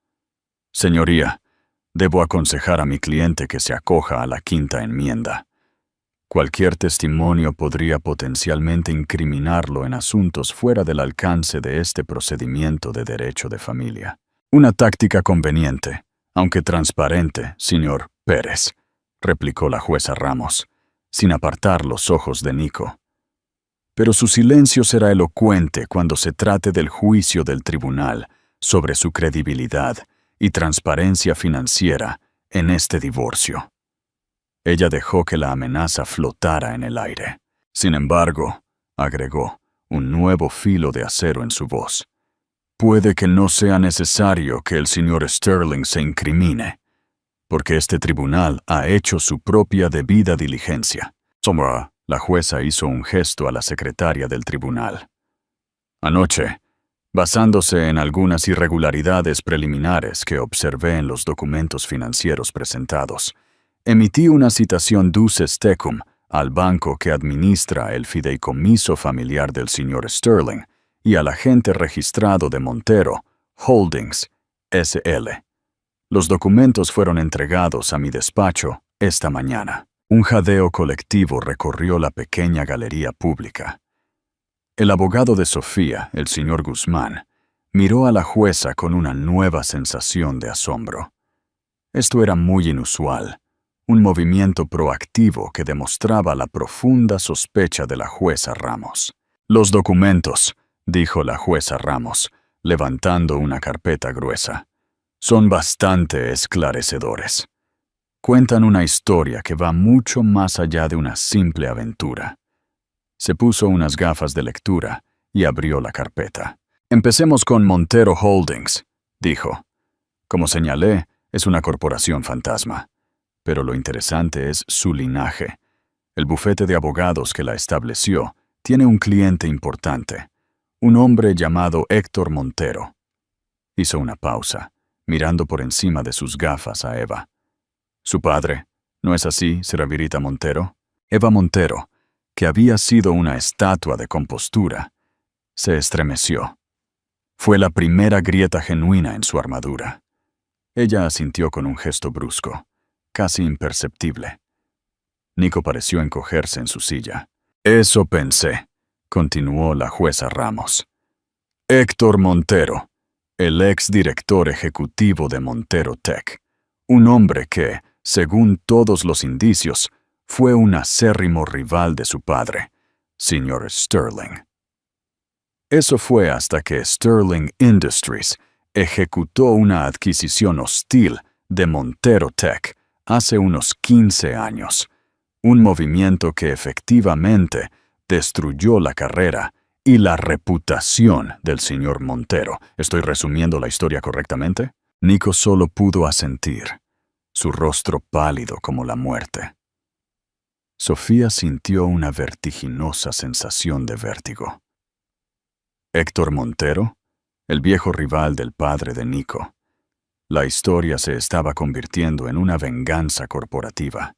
«Señoría, debo aconsejar a mi cliente que se acoja a la quinta enmienda. Cualquier testimonio podría potencialmente incriminarlo en asuntos fuera del alcance de este procedimiento de derecho de familia. Una táctica conveniente, aunque transparente, señor Pérez», replicó la jueza Ramos, sin apartar los ojos de Nico. «Pero su silencio será elocuente cuando se trate del juicio del tribunal sobre su credibilidad y transparencia financiera en este divorcio». Ella dejó que la amenaza flotara en el aire. «Sin embargo», agregó, un nuevo filo de acero en su voz, «puede que no sea necesario que el señor Sterling se incrimine, porque este tribunal ha hecho su propia debida diligencia». Sombra, la jueza hizo un gesto a la secretaria del tribunal. «Anoche, basándose en algunas irregularidades preliminares que observé en los documentos financieros presentados, emití una citación duces tecum al banco que administra el fideicomiso familiar del señor Sterling y al agente registrado de Montero Holdings S.L. Los documentos fueron entregados a mi despacho esta mañana». Un jadeo colectivo recorrió la pequeña galería pública. El abogado de Sofía, el señor Guzmán, miró a la jueza con una nueva sensación de asombro. Esto era muy inusual, un movimiento proactivo que demostraba la profunda sospecha de la jueza Ramos. «Los documentos», dijo la jueza Ramos, levantando una carpeta gruesa, «son bastante esclarecedores. Cuentan una historia que va mucho más allá de una simple aventura». Se puso unas gafas de lectura y abrió la carpeta. «Empecemos con Montero Holdings», dijo. Como señalé, es una corporación fantasma. Pero lo interesante es su linaje. El bufete de abogados que la estableció tiene un cliente importante, un hombre llamado Héctor Montero. Hizo una pausa, mirando por encima de sus gafas a Eva. Su padre, ¿no es así, señorita Montero? Eva Montero, que había sido una estatua de compostura, se estremeció. Fue la primera grieta genuina en su armadura. Ella asintió con un gesto brusco, casi imperceptible. Nico pareció encogerse en su silla. Eso pensé, continuó la jueza Ramos. Héctor Montero, el exdirector ejecutivo de Montero Tech, un hombre que, según todos los indicios, fue un acérrimo rival de su padre, señor Sterling. Eso fue hasta que Sterling Industries ejecutó una adquisición hostil de Montero Tech hace unos 15 años, un movimiento que efectivamente destruyó la carrera y la reputación del señor Montero. ¿Estoy resumiendo la historia correctamente? Nico solo pudo asentir, su rostro pálido como la muerte. Sofía sintió una vertiginosa sensación de vértigo. Héctor Montero, el viejo rival del padre de Nico. La historia se estaba convirtiendo en una venganza corporativa,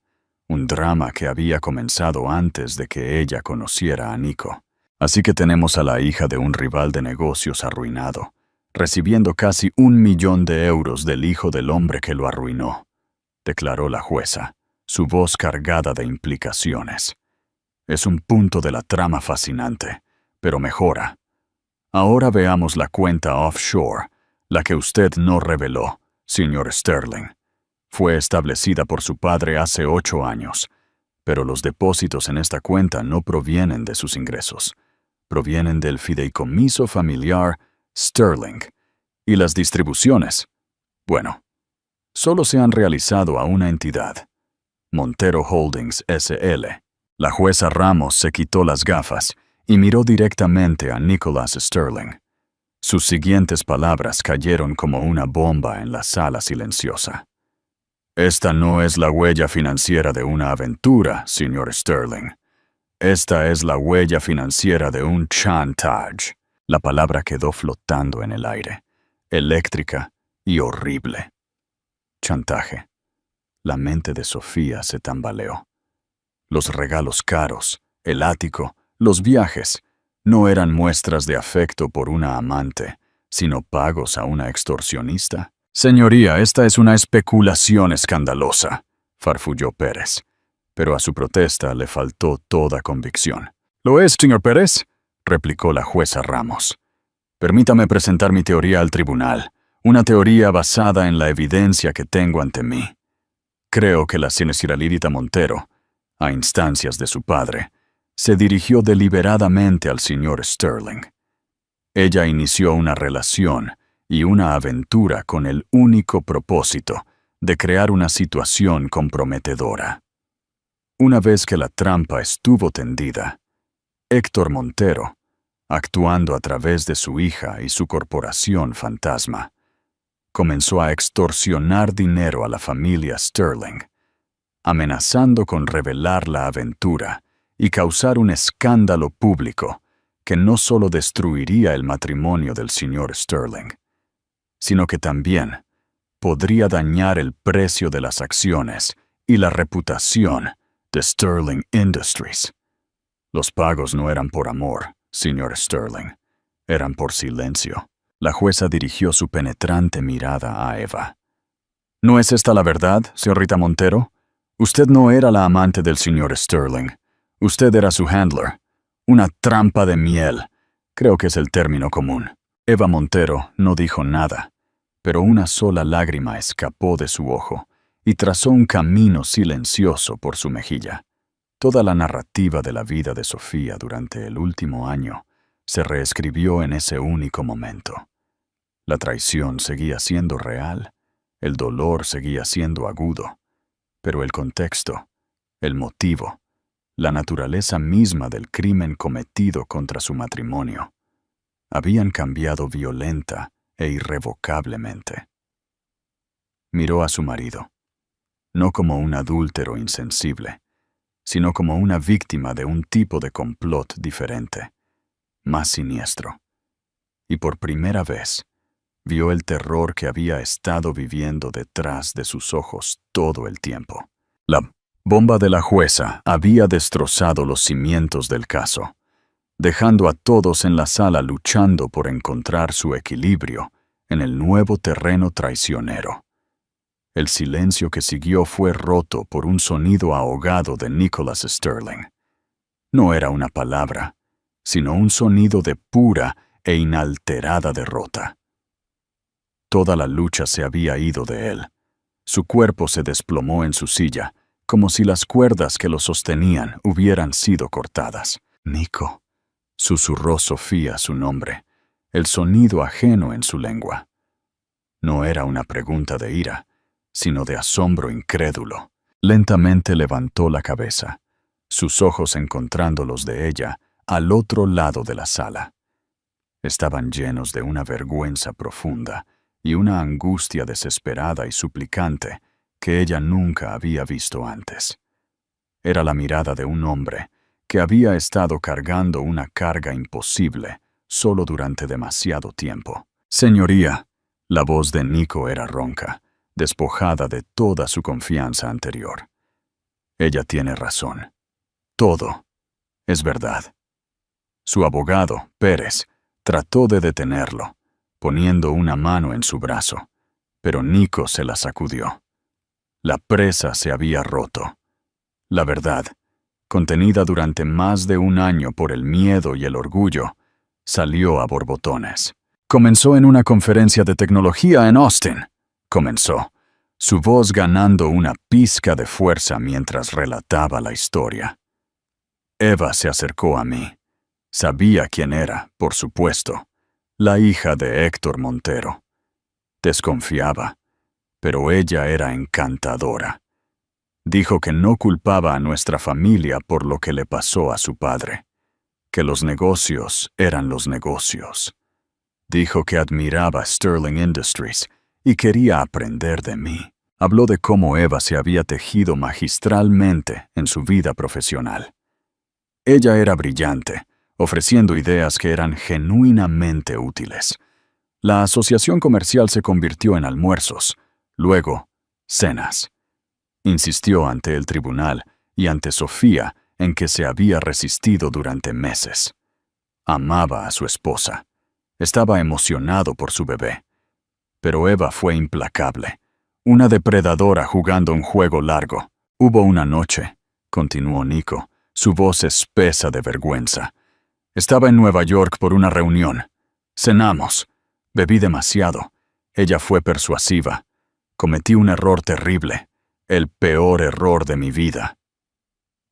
un drama que había comenzado antes de que ella conociera a Nico. Así que tenemos a la hija de un rival de negocios arruinado, recibiendo casi 1 millón de euros del hijo del hombre que lo arruinó, declaró la jueza, su voz cargada de implicaciones. Es un punto de la trama fascinante, pero mejora. Ahora veamos la cuenta offshore, la que usted no reveló, señor Sterling. Fue establecida por su padre hace 8 años, pero los depósitos en esta cuenta no provienen de sus ingresos. Provienen del fideicomiso familiar Sterling. Y las distribuciones, bueno, solo se han realizado a una entidad, Montero Holdings S.L. La jueza Ramos se quitó las gafas y miró directamente a Nicholas Sterling. Sus siguientes palabras cayeron como una bomba en la sala silenciosa. Esta no es la huella financiera de una aventura, señor Sterling. Esta es la huella financiera de un chantage. La palabra quedó flotando en el aire, eléctrica y horrible. Chantaje. La mente de Sofía se tambaleó. Los regalos caros, el ático, los viajes, no eran muestras de afecto por una amante, sino pagos a una extorsionista. Señoría, esta es una especulación escandalosa, farfulló Pérez, pero a su protesta le faltó toda convicción. ¿Lo es, señor Pérez?, replicó la jueza Ramos. Permítame presentar mi teoría al tribunal, una teoría basada en la evidencia que tengo ante mí. Creo que la señorita Montero, a instancias de su padre, se dirigió deliberadamente al señor Sterling. Ella inició una relación y una aventura con el único propósito de crear una situación comprometedora. Una vez que la trampa estuvo tendida, Héctor Montero, actuando a través de su hija y su corporación fantasma, comenzó a extorsionar dinero a la familia Sterling, amenazando con revelar la aventura y causar un escándalo público que no solo destruiría el matrimonio del señor Sterling, sino que también podría dañar el precio de las acciones y la reputación de Sterling Industries. Los pagos no eran por amor, señor Sterling, eran por silencio. La jueza dirigió su penetrante mirada a Eva. ¿No es esta la verdad, señorita Montero? Usted no era la amante del señor Sterling. Usted era su handler. Una trampa de miel. Creo que es el término común. Eva Montero no dijo nada, pero una sola lágrima escapó de su ojo y trazó un camino silencioso por su mejilla. Toda la narrativa de la vida de Sofía durante el último año se reescribió en ese único momento. La traición seguía siendo real, el dolor seguía siendo agudo, pero el contexto, el motivo, la naturaleza misma del crimen cometido contra su matrimonio, habían cambiado violenta e irrevocablemente. Miró a su marido, no como un adúltero insensible, sino como una víctima de un tipo de complot diferente, más siniestro. Y por primera vez, vio el terror que había estado viviendo detrás de sus ojos todo el tiempo. La bomba de la jueza había destrozado los cimientos del caso, dejando a todos en la sala luchando por encontrar su equilibrio en el nuevo terreno traicionero. El silencio que siguió fue roto por un sonido ahogado de Nicholas Sterling. No era una palabra, sino un sonido de pura e inalterada derrota. Toda la lucha se había ido de él. Su cuerpo se desplomó en su silla, como si las cuerdas que lo sostenían hubieran sido cortadas. «Nico», susurró Sofía su nombre, el sonido ajeno en su lengua. No era una pregunta de ira, sino de asombro incrédulo. Lentamente levantó la cabeza, sus ojos encontrando los de ella al otro lado de la sala. Estaban llenos de una vergüenza profunda y una angustia desesperada y suplicante que ella nunca había visto antes. Era la mirada de un hombre que había estado cargando una carga imposible solo durante demasiado tiempo. «Señoría», la voz de Nico era ronca, despojada de toda su confianza anterior. «Ella tiene razón. Todo es verdad». Su abogado, Pérez, trató de detenerlo, poniendo una mano en su brazo, pero Nico se la sacudió. La presa se había roto. La verdad, contenida durante más de un año por el miedo y el orgullo, salió a borbotones. «Comenzó en una conferencia de tecnología en Austin», comenzó, su voz ganando una pizca de fuerza mientras relataba la historia. «Eva se acercó a mí. Sabía quién era, por supuesto, la hija de Héctor Montero. Desconfiaba, pero ella era encantadora. Dijo que no culpaba a nuestra familia por lo que le pasó a su padre, que los negocios eran los negocios. Dijo que admiraba Sterling Industries y quería aprender de mí. Habló de cómo Eva se había tejido magistralmente en su vida profesional. Ella era brillante, ofreciendo ideas que eran genuinamente útiles. La asociación comercial se convirtió en almuerzos, luego cenas. Insistió ante el tribunal y ante Sofía en que se había resistido durante meses. Amaba a su esposa. Estaba emocionado por su bebé. Pero Eva fue implacable, una depredadora jugando un juego largo. «Hubo una noche», continuó Nico, su voz espesa de vergüenza. «Estaba en Nueva York por una reunión. Cenamos. Bebí demasiado. Ella fue persuasiva. Cometí un error terrible, el peor error de mi vida».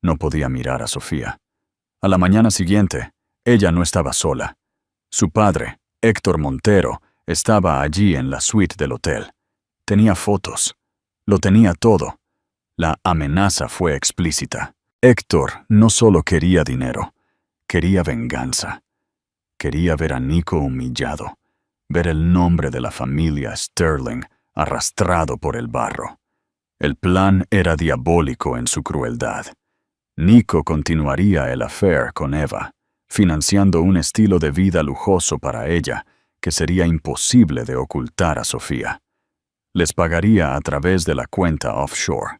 No podía mirar a Sofía. A la mañana siguiente, ella no estaba sola. Su padre, Héctor Montero, estaba allí en la suite del hotel. Tenía fotos. Lo tenía todo. La amenaza fue explícita. Héctor no solo quería dinero, quería venganza. Quería ver a Nico humillado, ver el nombre de la familia Sterling arrastrado por el barro. El plan era diabólico en su crueldad. Nico continuaría el affair con Eva, financiando un estilo de vida lujoso para ella que sería imposible de ocultar a Sofía. Les pagaría a través de la cuenta offshore.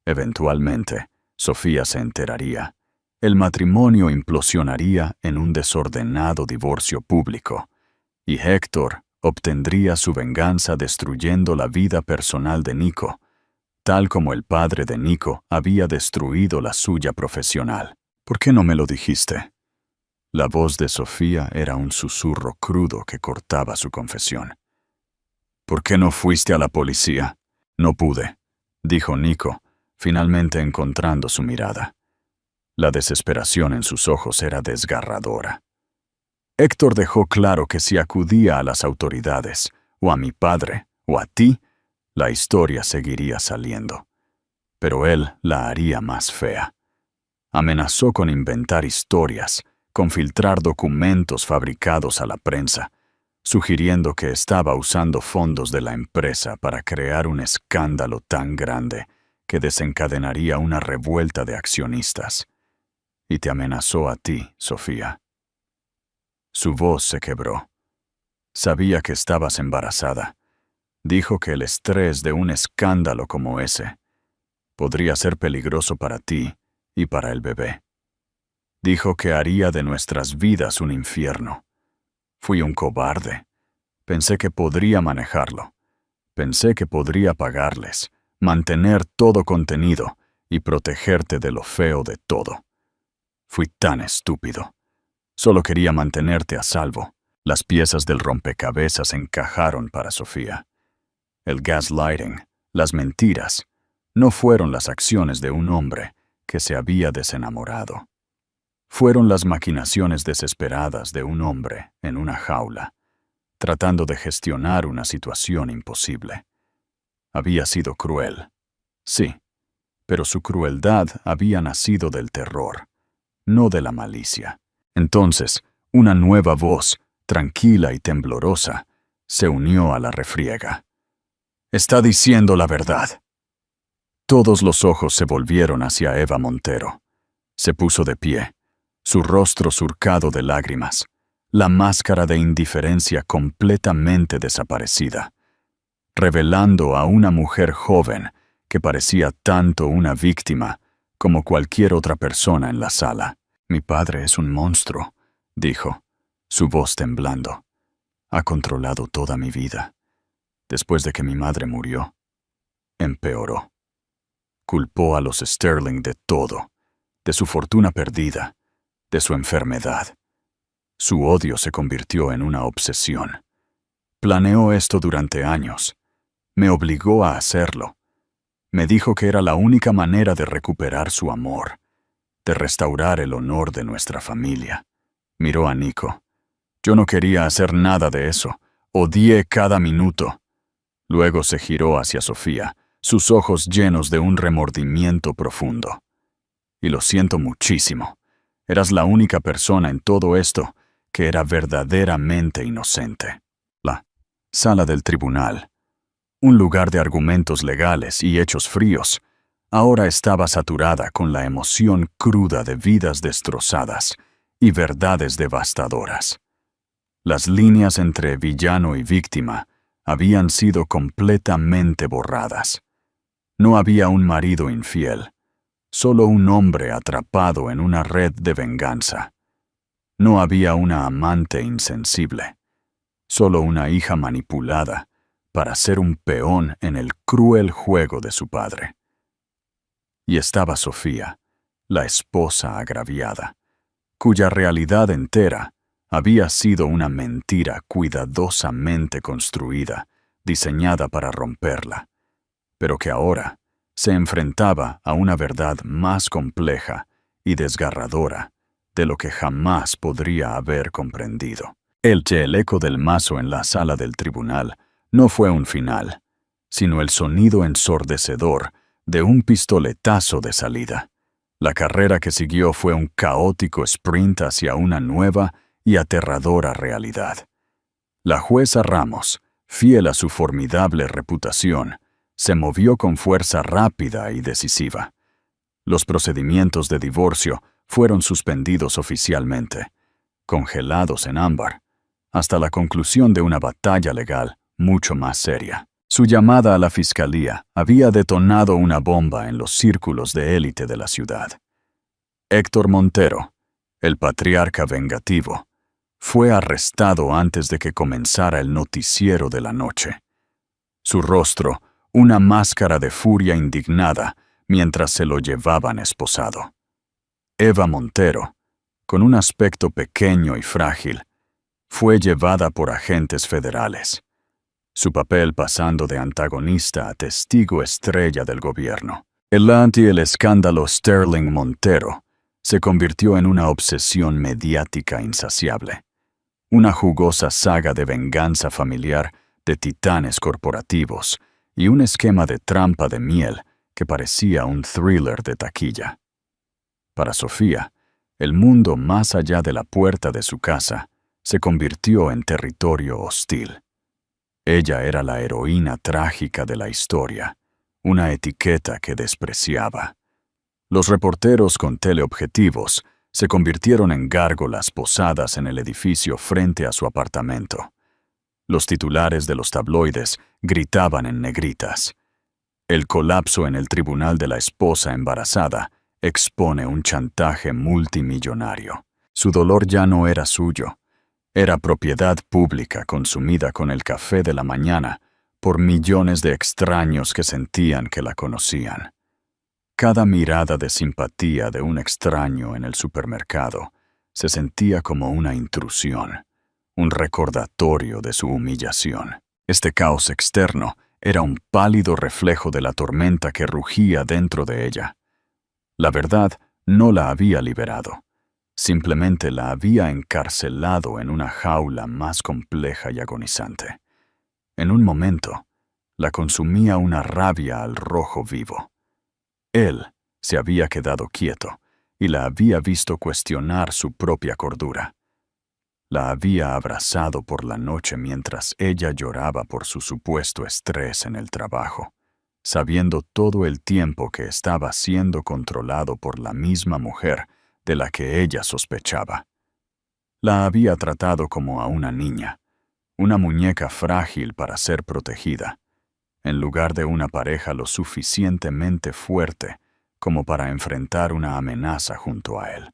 Eventualmente, Sofía se enteraría. El matrimonio implosionaría en un desordenado divorcio público, y Héctor obtendría su venganza destruyendo la vida personal de Nico, tal como el padre de Nico había destruido la suya profesional. «¿Por qué no me lo dijiste?». La voz de Sofía era un susurro crudo que cortaba su confesión. «¿Por qué no fuiste a la policía?». «No pude», dijo Nico, finalmente encontrando su mirada. La desesperación en sus ojos era desgarradora. «Héctor dejó claro que si acudía a las autoridades, o a mi padre, o a ti, la historia seguiría saliendo. Pero él la haría más fea. Amenazó con inventar historias, con filtrar documentos fabricados a la prensa, sugiriendo que estaba usando fondos de la empresa para crear un escándalo tan grande que desencadenaría una revuelta de accionistas. Y te amenazó a ti, Sofía. Su voz se quebró. Sabía que estabas embarazada. Dijo que el estrés de un escándalo como ese podría ser peligroso para ti y para el bebé. Dijo que haría de nuestras vidas un infierno. Fui un cobarde. Pensé que podría manejarlo. Pensé que podría pagarles, mantener todo contenido y protegerte de lo feo de todo. Fui tan estúpido. Solo quería mantenerte a salvo. Las piezas del rompecabezas encajaron para Sofía. El gaslighting, las mentiras, no fueron las acciones de un hombre que se había desenamorado. Fueron las maquinaciones desesperadas de un hombre en una jaula, tratando de gestionar una situación imposible. Había sido cruel, sí, pero su crueldad había nacido del terror, no de la malicia. Entonces, una nueva voz, tranquila y temblorosa, se unió a la refriega. «Está diciendo la verdad». Todos los ojos se volvieron hacia Eva Montero. Se puso de pie, su rostro surcado de lágrimas, la máscara de indiferencia completamente desaparecida, revelando a una mujer joven que parecía tanto una víctima como cualquier otra persona en la sala. «Mi padre es un monstruo», dijo, su voz temblando. «Ha controlado toda mi vida. Después de que mi madre murió, empeoró. Culpó a los Sterling de todo, de su fortuna perdida, de su enfermedad. Su odio se convirtió en una obsesión. Planeó esto durante años. Me obligó a hacerlo. Me dijo que era la única manera de recuperar su amor, de restaurar el honor de nuestra familia». Miró a Nico. «Yo no quería hacer nada de eso. Odié cada minuto». Luego se giró hacia Sofía, sus ojos llenos de un remordimiento profundo. «Y lo siento muchísimo. Eras la única persona en todo esto que era verdaderamente inocente». La sala del tribunal, un lugar de argumentos legales y hechos fríos, ahora estaba saturada con la emoción cruda de vidas destrozadas y verdades devastadoras. Las líneas entre villano y víctima habían sido completamente borradas. No había un marido infiel, solo un hombre atrapado en una red de venganza. No había una amante insensible, solo una hija manipulada para ser un peón en el cruel juego de su padre. Y estaba Sofía, la esposa agraviada, cuya realidad entera había sido una mentira cuidadosamente construida, diseñada para romperla, pero que ahora se enfrentaba a una verdad más compleja y desgarradora de lo que jamás podría haber comprendido. El eco del mazo en la sala del tribunal no fue un final, sino el sonido ensordecedor de un pistoletazo de salida. La carrera que siguió fue un caótico sprint hacia una nueva y aterradora realidad. La jueza Ramos, fiel a su formidable reputación, se movió con fuerza rápida y decisiva. Los procedimientos de divorcio fueron suspendidos oficialmente, congelados en ámbar, hasta la conclusión de una batalla legal mucho más seria. Su llamada a la fiscalía había detonado una bomba en los círculos de élite de la ciudad. Héctor Montero, el patriarca vengativo, fue arrestado antes de que comenzara el noticiero de la noche. Su rostro, una máscara de furia indignada, mientras se lo llevaban esposado. Eva Montero, con un aspecto pequeño y frágil, fue llevada por agentes federales, su papel pasando de antagonista a testigo estrella del gobierno. El escándalo Sterling Montero se convirtió en una obsesión mediática insaciable, una jugosa saga de venganza familiar de titanes corporativos y un esquema de trampa de miel que parecía un thriller de taquilla. Para Sofía, el mundo más allá de la puerta de su casa se convirtió en territorio hostil. Ella era la heroína trágica de la historia, una etiqueta que despreciaba. Los reporteros con teleobjetivos se convirtieron en gárgolas posadas en el edificio frente a su apartamento. Los titulares de los tabloides gritaban en negritas: "El colapso en el tribunal de la esposa embarazada expone un chantaje multimillonario". Su dolor ya no era suyo. Era propiedad pública consumida con el café de la mañana por millones de extraños que sentían que la conocían. Cada mirada de simpatía de un extraño en el supermercado se sentía como una intrusión, un recordatorio de su humillación. Este caos externo era un pálido reflejo de la tormenta que rugía dentro de ella. La verdad no la había liberado, simplemente la había encarcelado en una jaula más compleja y agonizante. En un momento, la consumía una rabia al rojo vivo. Él se había quedado quieto y la había visto cuestionar su propia cordura. La había abrazado por la noche mientras ella lloraba por su supuesto estrés en el trabajo, sabiendo todo el tiempo que estaba siendo controlado por la misma mujer de la que ella sospechaba. La había tratado como a una niña, una muñeca frágil para ser protegida, en lugar de una pareja lo suficientemente fuerte como para enfrentar una amenaza junto a él.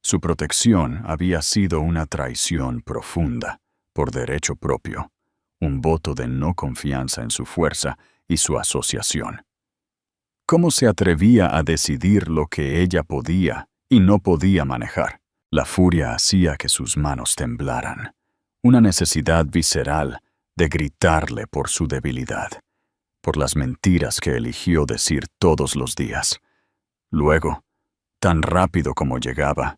Su protección había sido una traición profunda, por derecho propio, un voto de no confianza en su fuerza y su asociación. ¿Cómo se atrevía a decidir lo que ella podía y no podía manejar? La furia hacía que sus manos temblaran, una necesidad visceral de gritarle por su debilidad, por las mentiras que eligió decir todos los días. Luego, tan rápido como llegaba,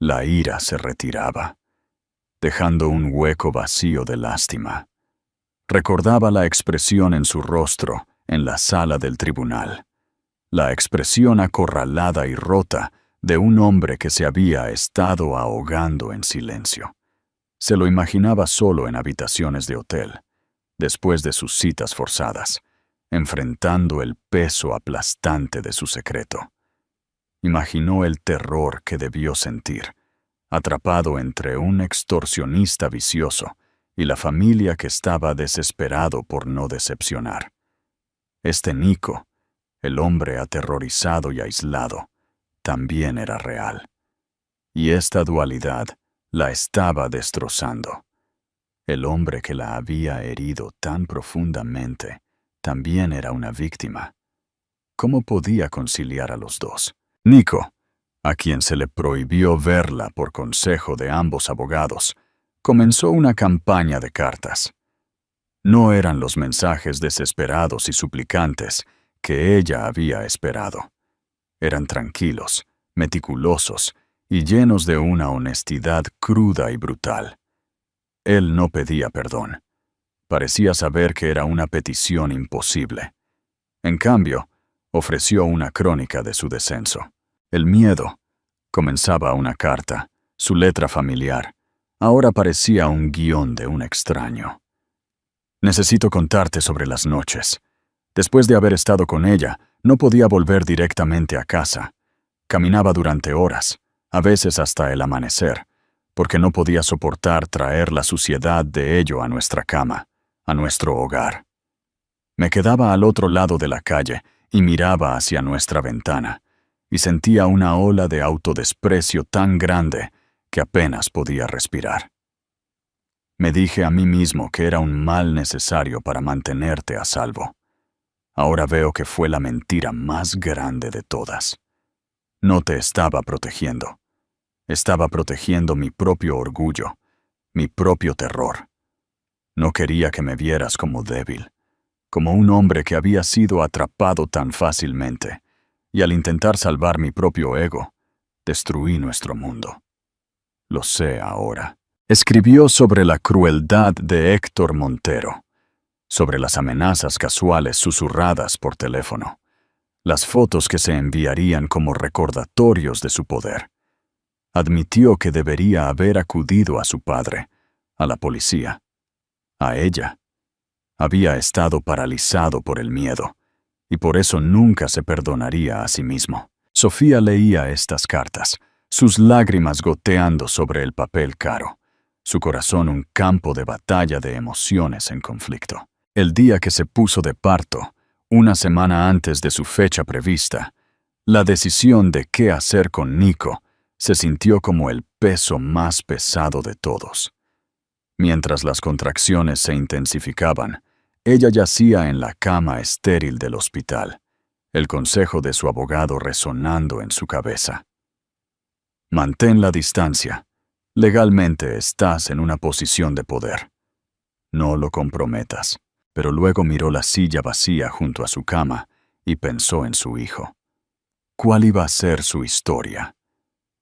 la ira se retiraba, dejando un hueco vacío de lástima. Recordaba la expresión en su rostro en la sala del tribunal, la expresión acorralada y rota de un hombre que se había estado ahogando en silencio. Se lo imaginaba solo en habitaciones de hotel, después de sus citas forzadas, enfrentando el peso aplastante de su secreto. Imaginó el terror que debió sentir, atrapado entre un extorsionista vicioso y la familia que estaba desesperado por no decepcionar. Este Nico, el hombre aterrorizado y aislado, también era real. Y esta dualidad la estaba destrozando. El hombre que la había herido tan profundamente también era una víctima. ¿Cómo podía conciliar a los dos? Nico, a quien se le prohibió verla por consejo de ambos abogados, comenzó una campaña de cartas. No eran los mensajes desesperados y suplicantes que ella había esperado. Eran tranquilos, meticulosos y llenos de una honestidad cruda y brutal. Él no pedía perdón. Parecía saber que era una petición imposible. En cambio, ofreció una crónica de su descenso. El miedo, comenzaba una carta, su letra familiar, ahora parecía un guión de un extraño. Necesito contarte sobre las noches. Después de haber estado con ella, no podía volver directamente a casa. Caminaba durante horas, a veces hasta el amanecer, porque no podía soportar traer la suciedad de ello a nuestra cama, a nuestro hogar. Me quedaba al otro lado de la calle y miraba hacia nuestra ventana, y sentía una ola de autodesprecio tan grande que apenas podía respirar. Me dije a mí mismo que era un mal necesario para mantenerte a salvo. Ahora veo que fue la mentira más grande de todas. No te estaba protegiendo. Estaba protegiendo mi propio orgullo, mi propio terror. No quería que me vieras como débil, como un hombre que había sido atrapado tan fácilmente, y al intentar salvar mi propio ego, destruí nuestro mundo. Lo sé ahora. Escribió sobre la crueldad de Héctor Montero, sobre las amenazas casuales susurradas por teléfono, las fotos que se enviarían como recordatorios de su poder. Admitió que debería haber acudido a su padre, a la policía, a ella. Había estado paralizado por el miedo, y por eso nunca se perdonaría a sí mismo. Sofía leía estas cartas, sus lágrimas goteando sobre el papel caro, su corazón un campo de batalla de emociones en conflicto. El día que se puso de parto, una semana antes de su fecha prevista, la decisión de qué hacer con Nico se sintió como el peso más pesado de todos. Mientras las contracciones se intensificaban, ella yacía en la cama estéril del hospital, el consejo de su abogado resonando en su cabeza. Mantén la distancia. Legalmente estás en una posición de poder. No lo comprometas. Pero luego miró la silla vacía junto a su cama y pensó en su hijo. ¿Cuál iba a ser su historia?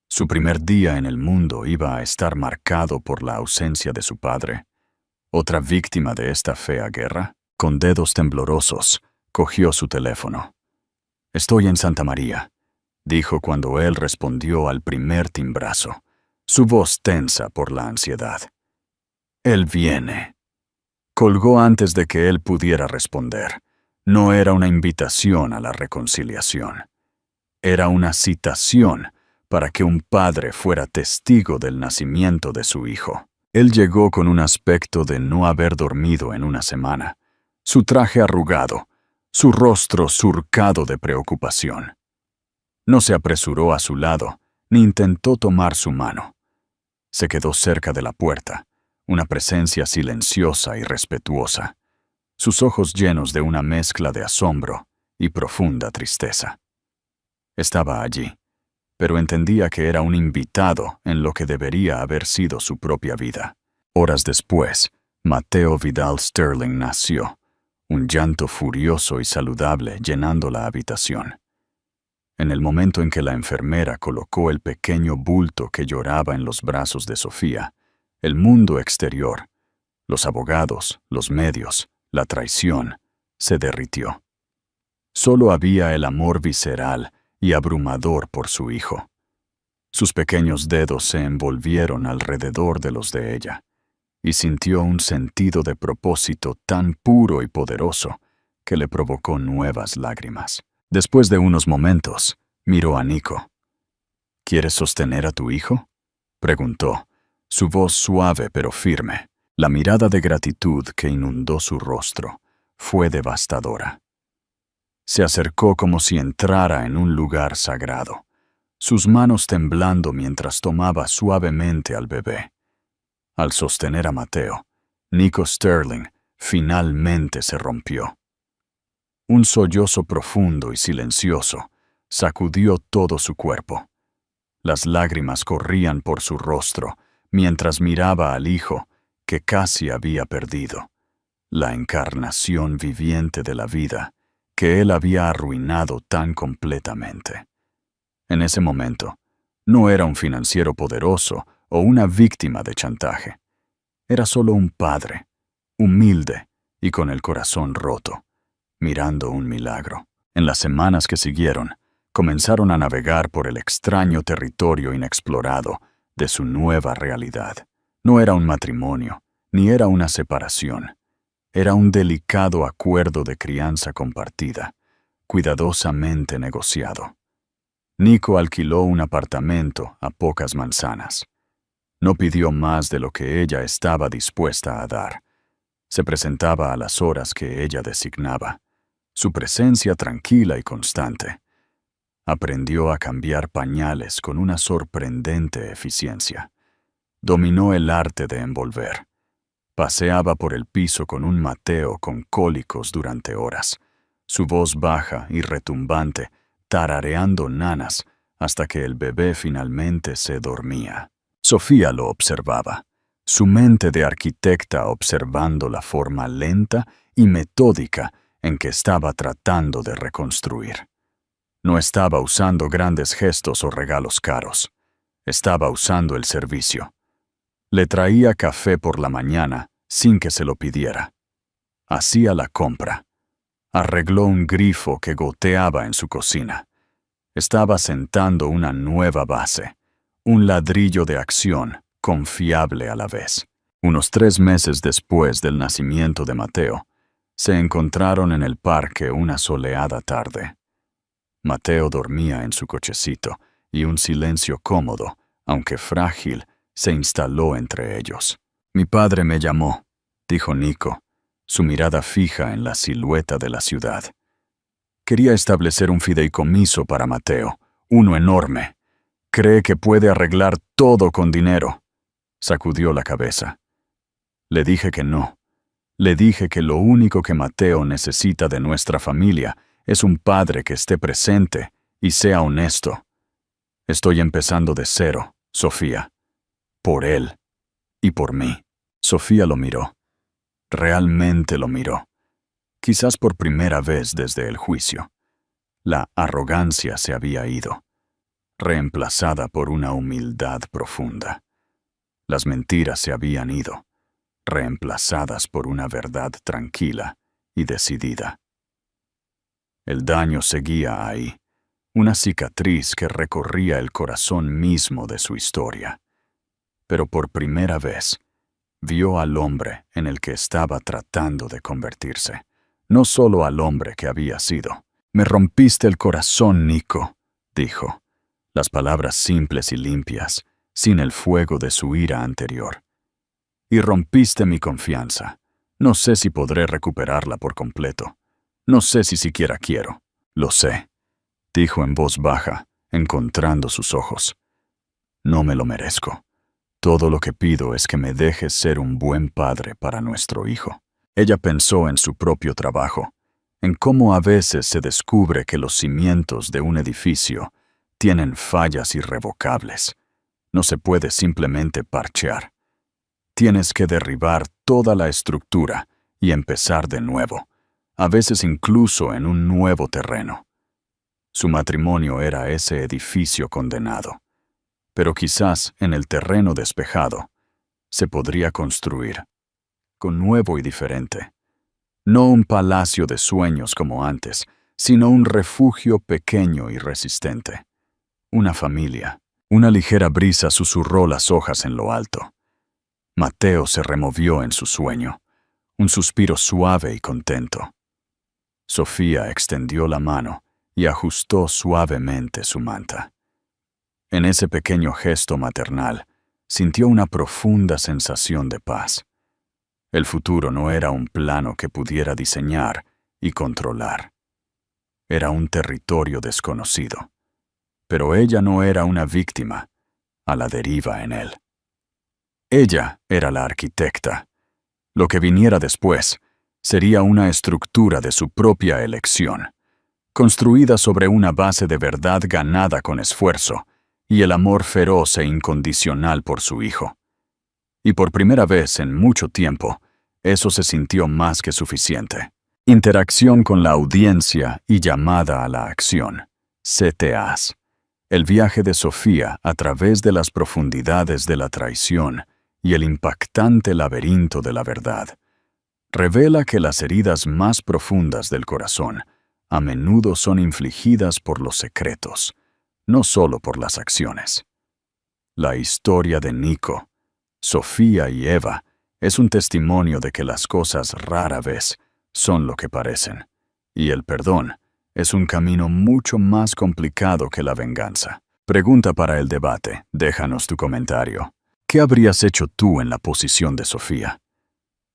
Su primer día en el mundo iba a estar marcado por la ausencia de su padre. ¿Otra víctima de esta fea guerra? Con dedos temblorosos, cogió su teléfono. «Estoy en Santa María», dijo cuando él respondió al primer timbrazo, su voz tensa por la ansiedad. «Él viene». Colgó antes de que él pudiera responder. No era una invitación a la reconciliación. Era una citación para que un padre fuera testigo del nacimiento de su hijo. Él llegó con un aspecto de no haber dormido en una semana, su traje arrugado, su rostro surcado de preocupación. No se apresuró a su lado, ni intentó tomar su mano. Se quedó cerca de la puerta, una presencia silenciosa y respetuosa, sus ojos llenos de una mezcla de asombro y profunda tristeza. Estaba allí, pero entendía que era un invitado en lo que debería haber sido su propia vida. Horas después, Mateo Vidal Sterling nació, un llanto furioso y saludable llenando la habitación. En el momento en que la enfermera colocó el pequeño bulto que lloraba en los brazos de Sofía, el mundo exterior, los abogados, los medios, la traición, se derritió. Solo había el amor visceral y abrumador por su hijo. Sus pequeños dedos se envolvieron alrededor de los de ella, y sintió un sentido de propósito tan puro y poderoso que le provocó nuevas lágrimas. Después de unos momentos, miró a Nico. «¿Quieres sostener a tu hijo?», preguntó, su voz suave pero firme. La mirada de gratitud que inundó su rostro fue devastadora. Se acercó como si entrara en un lugar sagrado, sus manos temblando mientras tomaba suavemente al bebé. Al sostener a Mateo, Nico Sterling finalmente se rompió. Un sollozo profundo y silencioso sacudió todo su cuerpo. Las lágrimas corrían por su rostro mientras miraba al hijo que casi había perdido, la encarnación viviente de la vida que él había arruinado tan completamente. En ese momento, no era un financiero poderoso o una víctima de chantaje. Era solo un padre, humilde y con el corazón roto, mirando un milagro. En las semanas que siguieron, comenzaron a navegar por el extraño territorio inexplorado de su nueva realidad. No era un matrimonio, ni era una separación. Era un delicado acuerdo de crianza compartida, cuidadosamente negociado. Nico alquiló un apartamento a pocas manzanas. No pidió más de lo que ella estaba dispuesta a dar. Se presentaba a las horas que ella designaba, su presencia tranquila y constante. Aprendió a cambiar pañales con una sorprendente eficiencia. Dominó el arte de envolver. Paseaba por el piso con un Mateo con cólicos durante horas, su voz baja y retumbante, tarareando nanas hasta que el bebé finalmente se dormía. Sofía lo observaba, su mente de arquitecta observando la forma lenta y metódica en que estaba tratando de reconstruir. No estaba usando grandes gestos o regalos caros. Estaba usando el servicio. Le traía café por la mañana sin que se lo pidiera. Hacía la compra. Arregló un grifo que goteaba en su cocina. Estaba sentando una nueva base, un ladrillo de acción, confiable a la vez. Unos 3 meses después del nacimiento de Mateo, se encontraron en el parque una soleada tarde. Mateo dormía en su cochecito y un silencio cómodo, aunque frágil, se instaló entre ellos. «Mi padre me llamó», dijo Nico, su mirada fija en la silueta de la ciudad. «Quería establecer un fideicomiso para Mateo, uno enorme. Cree que puede arreglar todo con dinero». Sacudió la cabeza. Le dije que no. Le dije que lo único que Mateo necesita de nuestra familia es un padre que esté presente y sea honesto. Estoy empezando de cero, Sofía. Por él y por mí. Sofía lo miró. Realmente lo miró. Quizás por primera vez desde el juicio. La arrogancia se había ido, reemplazada por una humildad profunda. Las mentiras se habían ido, reemplazadas por una verdad tranquila y decidida. El daño seguía ahí, una cicatriz que recorría el corazón mismo de su historia. Pero por primera vez, vio al hombre en el que estaba tratando de convertirse, no solo al hombre que había sido. «Me rompiste el corazón, Nico», dijo, las palabras simples y limpias, sin el fuego de su ira anterior. «Y rompiste mi confianza. No sé si podré recuperarla por completo. No sé si siquiera quiero». «Lo sé», dijo en voz baja, encontrando sus ojos. «No me lo merezco. Todo lo que pido es que me dejes ser un buen padre para nuestro hijo». Ella pensó en su propio trabajo, en cómo a veces se descubre que los cimientos de un edificio tienen fallas irrevocables. No se puede simplemente parchear. Tienes que derribar toda la estructura y empezar de nuevo, a veces incluso en un nuevo terreno. Su matrimonio era ese edificio condenado, pero quizás en el terreno despejado se podría construir, con nuevo y diferente. No un palacio de sueños como antes, sino un refugio pequeño y resistente. Una familia. Una ligera brisa susurró las hojas en lo alto. Mateo se removió en su sueño, un suspiro suave y contento. Sofía extendió la mano y ajustó suavemente su manta. En ese pequeño gesto maternal, sintió una profunda sensación de paz. El futuro no era un plano que pudiera diseñar y controlar. Era un territorio desconocido. Pero ella no era una víctima, a la deriva en él. Ella era la arquitecta. Lo que viniera después sería una estructura de su propia elección, construida sobre una base de verdad ganada con esfuerzo y el amor feroz e incondicional por su hijo. Y por primera vez en mucho tiempo, eso se sintió más que suficiente. Interacción con la audiencia y llamada a la acción. CTAs. El viaje de Sofía a través de las profundidades de la traición y el impactante laberinto de la verdad revela que las heridas más profundas del corazón a menudo son infligidas por los secretos, no solo por las acciones. La historia de Nico, Sofía y Eva es un testimonio de que las cosas rara vez son lo que parecen, y el perdón es un camino mucho más complicado que la venganza. Pregunta para el debate, déjanos tu comentario. ¿Qué habrías hecho tú en la posición de Sofía?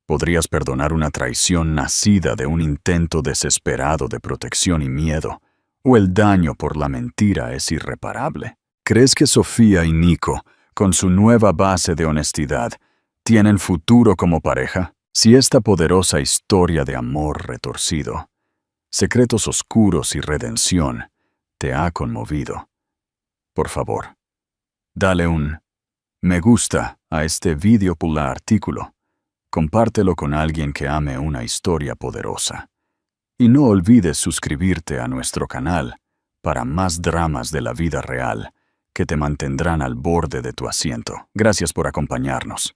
¿Podrías perdonar una traición nacida de un intento desesperado de protección y miedo? ¿O el daño por la mentira es irreparable? ¿Crees que Sofía y Nico, con su nueva base de honestidad, tienen futuro como pareja? Si esta poderosa historia de amor retorcido, secretos oscuros y redención, te ha conmovido, por favor, dale un me gusta a este video o artículo. Compártelo con alguien que ame una historia poderosa. Y no olvides suscribirte a nuestro canal para más dramas de la vida real que te mantendrán al borde de tu asiento. Gracias por acompañarnos.